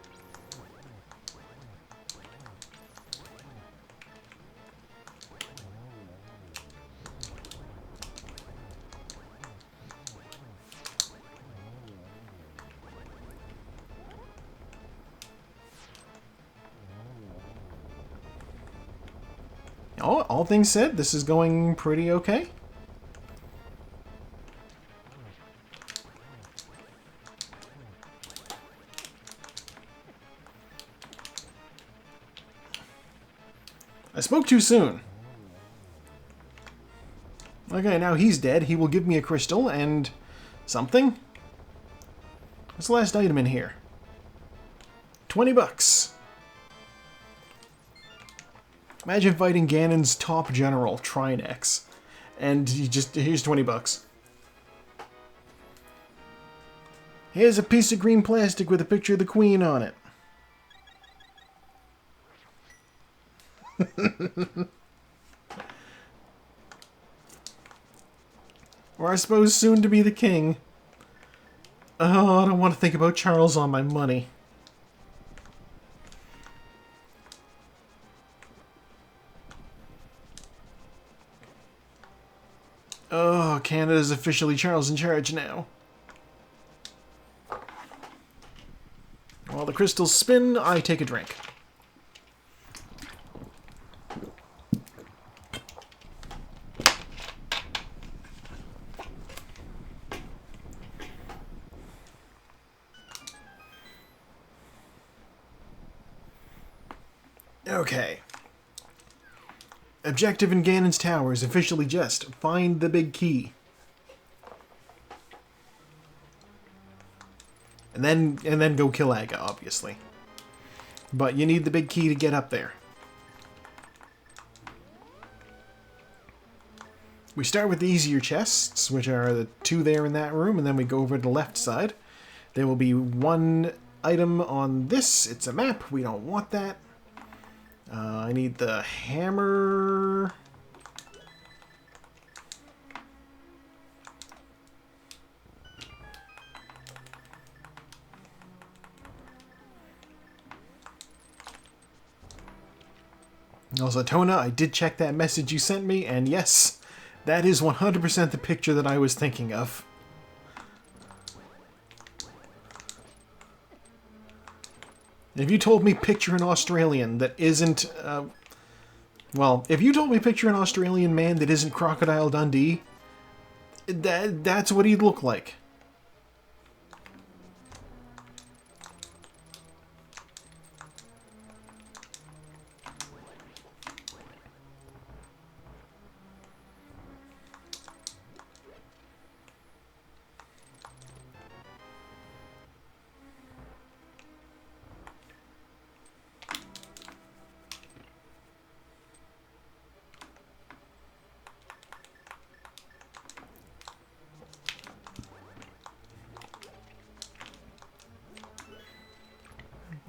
Oh, all things said, this is going pretty okay. I spoke too soon. Okay, now he's dead. He will give me a crystal and... something? What's the last item in here? 20 bucks. Imagine fighting Ganon's top general, Trinex, and he just, here's 20 bucks. Here's a piece of green plastic with a picture of the Queen on it. Or I suppose soon to be the king. Oh, I don't want to think about Charles on my money. Oh, Canada's officially Charles in charge now. While the crystals spin, I take a drink. Okay. Objective in Ganon's Tower is officially just find the big key. And then go kill Aga, obviously. But you need the big key to get up there. We start with the easier chests, which are the two there in that room, and then we go over to the left side. There will be one item on this. It's a map. We don't want that. I need the hammer. Also, Tona, I did check that message you sent me, and yes, that is 100% the picture that I was thinking of. If you told me picture an Australian that isn't, well, if you told me picture an Australian man that isn't Crocodile Dundee, that's what he'd look like.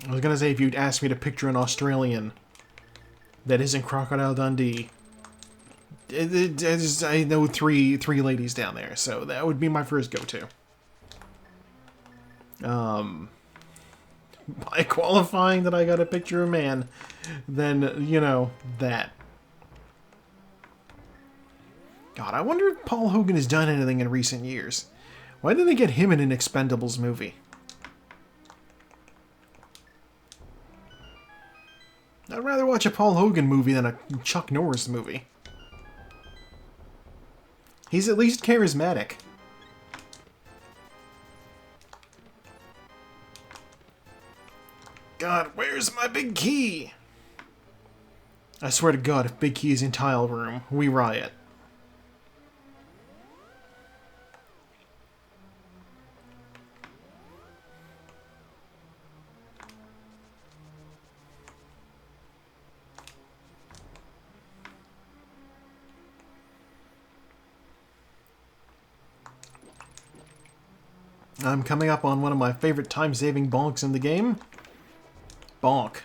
I was gonna say, if you'd asked me to picture an Australian that isn't Crocodile Dundee, I know three ladies down there, so that would be my first go-to. By qualifying that I got a picture of a man, then, you know, that. God, I wonder if Paul Hogan has done anything in recent years. Why didn't they get him in an Expendables movie? I'd rather watch a Paul Hogan movie than a Chuck Norris movie. He's at least charismatic. God, where's my big key? I swear to God, if Big Key is in Tile Room, we riot. I'm coming up on one of my favorite time-saving bonks in the game. Bonk.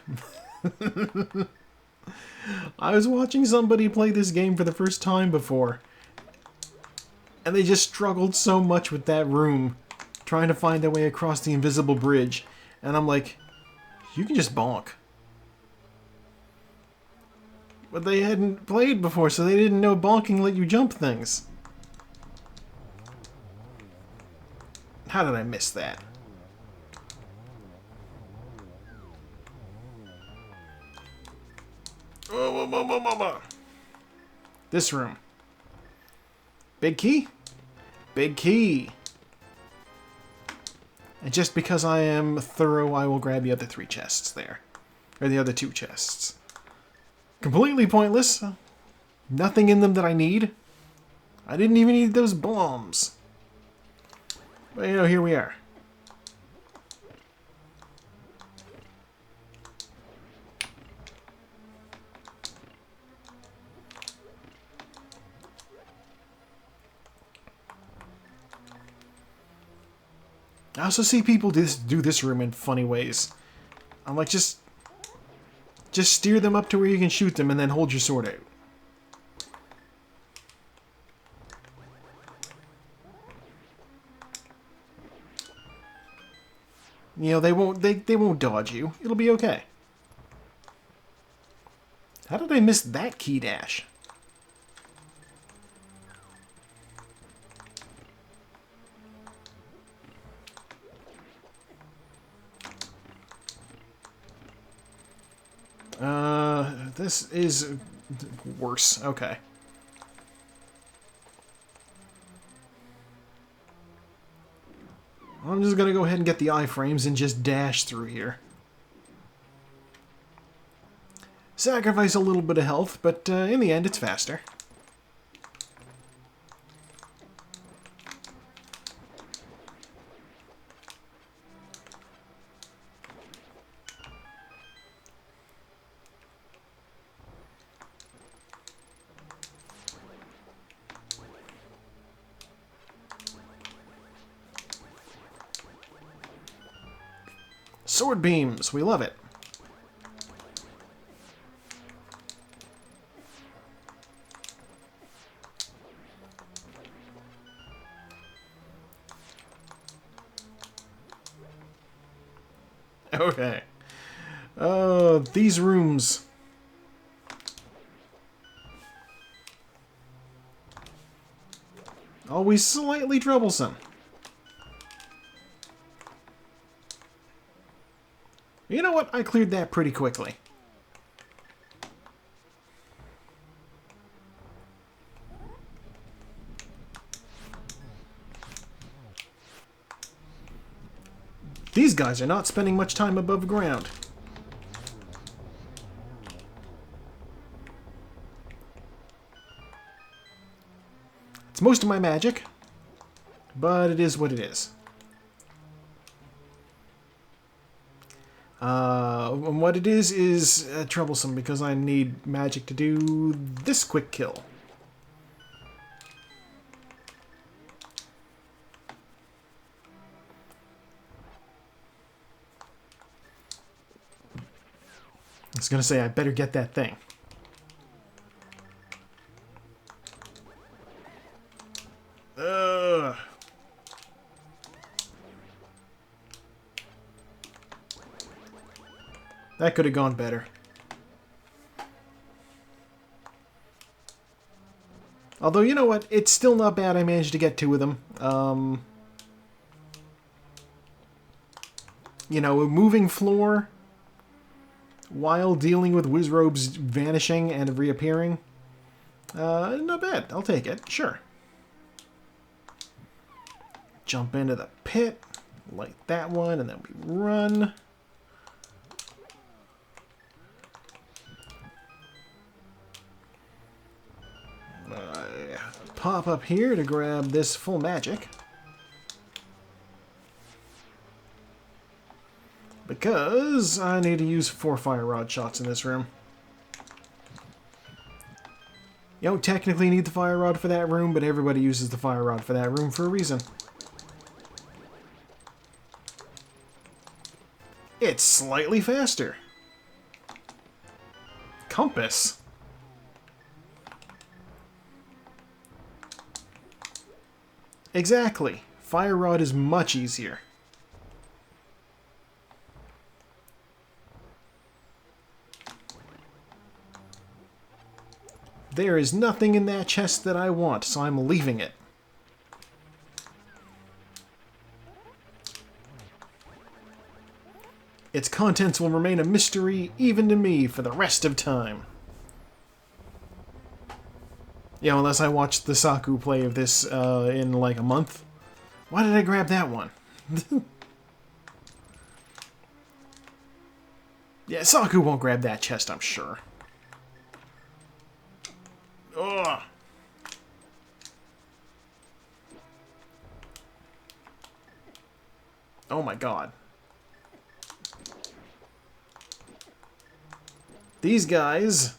I was watching somebody play this game for the first time before, and they just struggled so much with that room, trying to find their way across the invisible bridge, and I'm like, you can just bonk. But they hadn't played before, so they didn't know bonking let you jump things. How did I miss that? This room. Big key? Big key. And just because I am thorough, I will grab the other 3 chests there. Or the other 2 chests. Completely pointless. Nothing in them that I need. I didn't even need those bombs. But, you know, here we are. I also see people do this room in funny ways. I'm like, just steer them up to where you can shoot them and then hold your sword out. You know, they won't dodge you. It'll be okay. How did I miss that key dash? This is worse. Okay. I'm just gonna go ahead and get the iframes and just dash through here. Sacrifice a little bit of health, but in the end, it's faster. Sword beams, we love it. Okay. These rooms. Always slightly troublesome. You know what? I cleared that pretty quickly. These guys are not spending much time above ground. It's most of my magic, but it is what it is. And what it is troublesome because I need magic to do this quick kill. I was gonna say I better get that thing. That could have gone better. Although, you know what? It's still not bad I managed to get two of them. You know, a moving floor while dealing with Wizrobe's vanishing and reappearing. Not bad. I'll take it. Sure. Jump into the pit. Light that one, and then we run. Pop up here to grab this full magic. Because I need to use 4 fire rod shots in this room. You don't technically need the fire rod for that room, but everybody uses the fire rod for that room for a reason. It's slightly faster. Compass. Exactly. Fire rod is much easier. There is nothing in that chest that I want, so I'm leaving it. Its contents will remain a mystery, even to me, for the rest of time. Yeah, unless I watched the Saku play of this in like a month. Why did I grab that one? Yeah, Saku won't grab that chest, I'm sure. Ugh. Oh my god. These guys...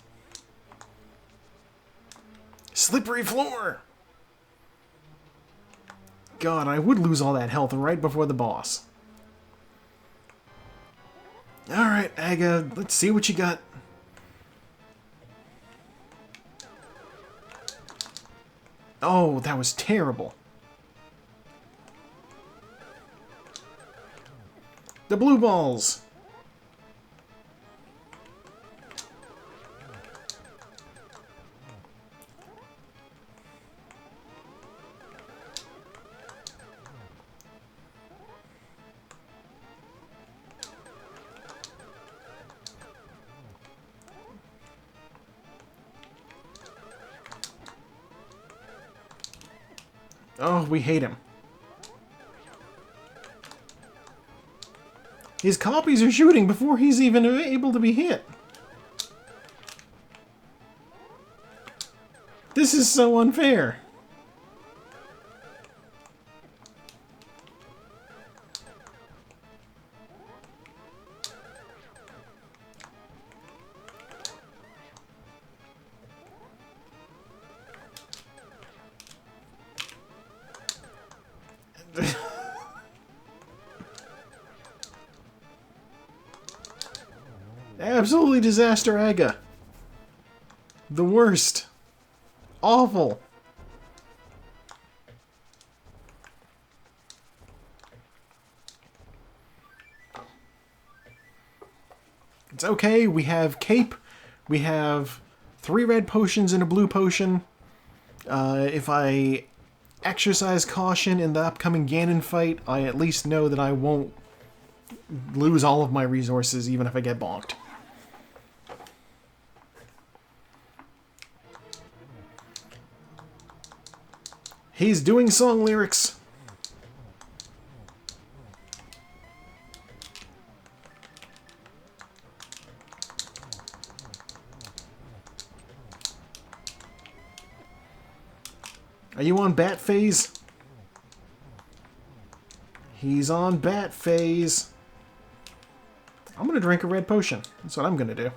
Slippery floor! God, I would lose all that health right before the boss. Alright, Aga, let's see what you got. Oh, that was terrible. The blue balls! Oh, we hate him. His copies are shooting before he's even able to be hit. This is so unfair. Absolutely disaster Aga. The worst. Awful. It's okay, we have cape, we have 3 red potions and a blue potion. If I exercise caution in the upcoming Ganon fight, I at least know that I won't lose all of my resources even if I get bonked. He's doing song lyrics. Are you on bat phase? He's on bat phase. I'm gonna drink a red potion. That's what I'm gonna do.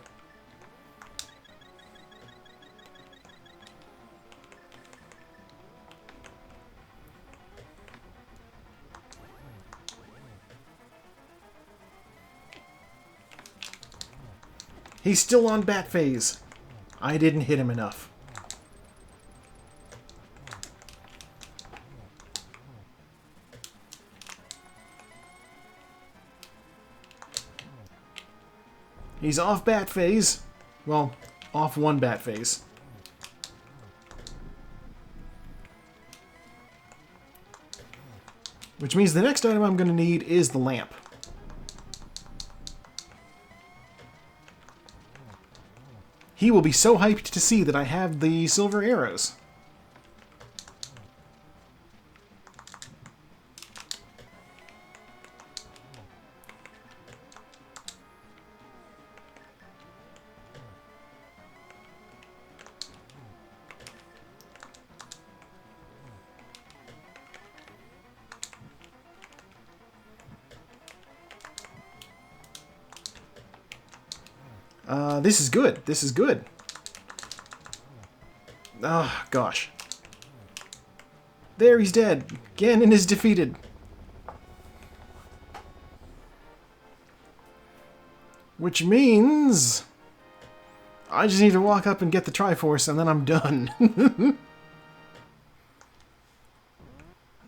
He's still on bat phase. I didn't hit him enough. He's off bat phase. Well, off one bat phase. Which means the next item I'm going to need is the lamp. He will be so hyped to see that I have the silver arrows. This is good. This is good. Oh, gosh. There, he's dead. Ganon is defeated. Which means I just need to walk up and get the Triforce and then I'm done.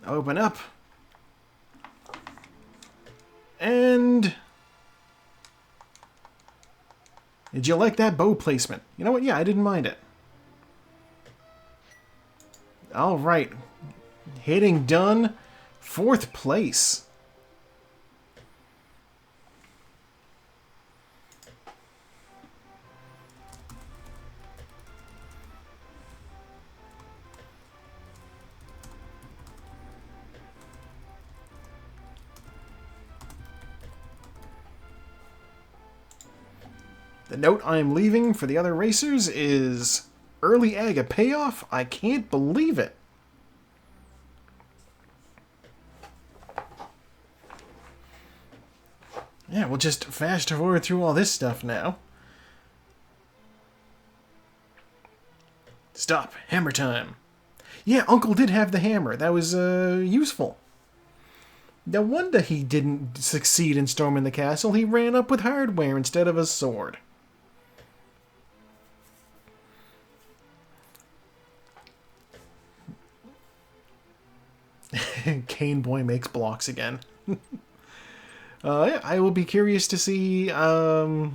Open up. And... did you like that bow placement? You know what? Yeah, I didn't mind it. Alright. Hitting done. 4th place. The note I'm leaving for the other racers is early Aga payoff. I can't believe it. Yeah, we'll just fast forward through all this stuff now. Stop. Hammer time. Yeah, Uncle did have the hammer. That was useful. No wonder he didn't succeed in storming the castle. He ran up with hardware instead of a sword. Cane Boy makes blocks again. Yeah, I will be curious to see how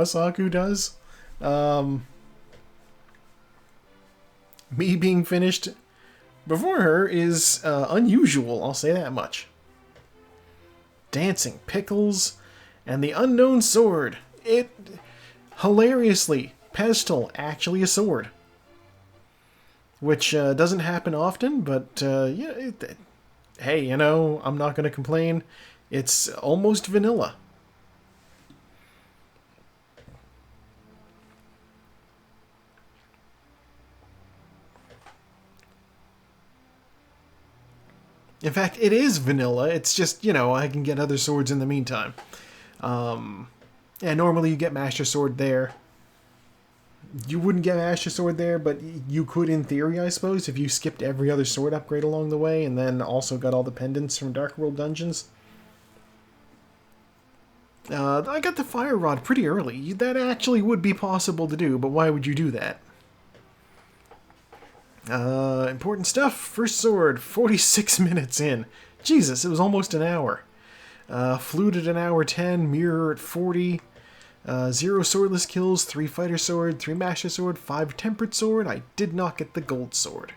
Saku does. Me being finished before her is unusual, I'll say that much. Dancing Pickles and the Unknown Sword. It, hilariously, Pestle actually a sword. Which doesn't happen often, but yeah, hey, you know, I'm not going to complain. It's almost vanilla. In fact, it is vanilla. It's just, you know, I can get other swords in the meantime. Yeah, normally you get Master Sword there. You wouldn't get Master Sword there, but you could in theory, I suppose, if you skipped every other sword upgrade along the way and then also got all the pendants from Dark World dungeons. I got the Fire Rod pretty early. That actually would be possible to do, but why would you do that? Important stuff. First sword, 46 minutes in. Jesus, it was almost an hour. Flute at an hour 10, mirror at 40. 0 swordless kills, 3 fighter sword, 3 master sword, 5 tempered sword. I did not get the gold sword.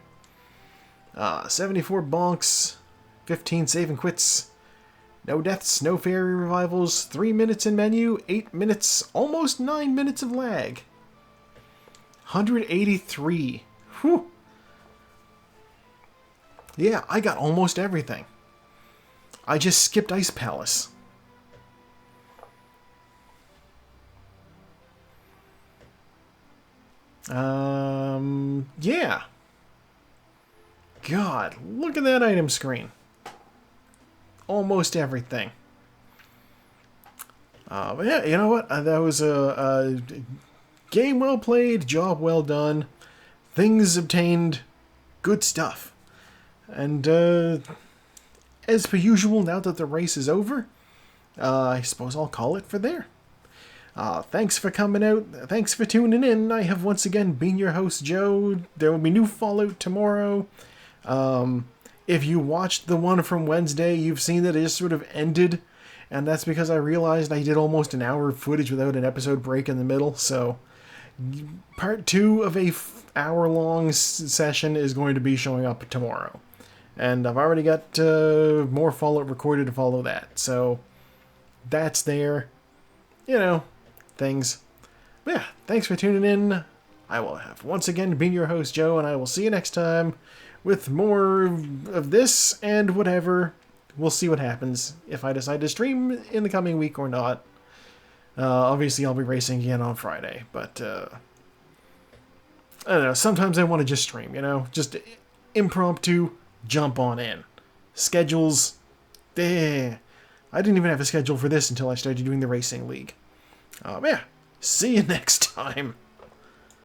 74 bonks, 15 save and quits, no deaths, no fairy revivals, 3 minutes in menu, 8 minutes, almost 9 minutes of lag. 183. Whew. Yeah, I got almost everything. I just skipped Ice Palace. Yeah. God, look at that item screen. Almost everything. But yeah, you know what? That was a game well played, job well done, things obtained, good stuff. And as per usual, now that the race is over, I suppose I'll call it for there. Thanks for coming out. Thanks for tuning in. I have once again been your host, Joe. There will be new Fallout tomorrow. If you watched the one from Wednesday, you've seen that it just sort of ended. And that's because I realized I did almost an hour of footage without an episode break in the middle. So, part 2 of a hour-long session is going to be showing up tomorrow. And I've already got more Fallout recorded to follow that. So, that's there. You know, things. But yeah, thanks for tuning in. I will have once again been your host, Joe, and I will see you next time with more of this and whatever. We'll see what happens if I decide to stream in the coming week or not. Obviously, I'll be racing again on Friday, but I don't know. Sometimes I want to just stream, you know? Just impromptu, jump on in. Schedules, I didn't even have a schedule for this until I started doing the Racing League. Yeah, see you next time.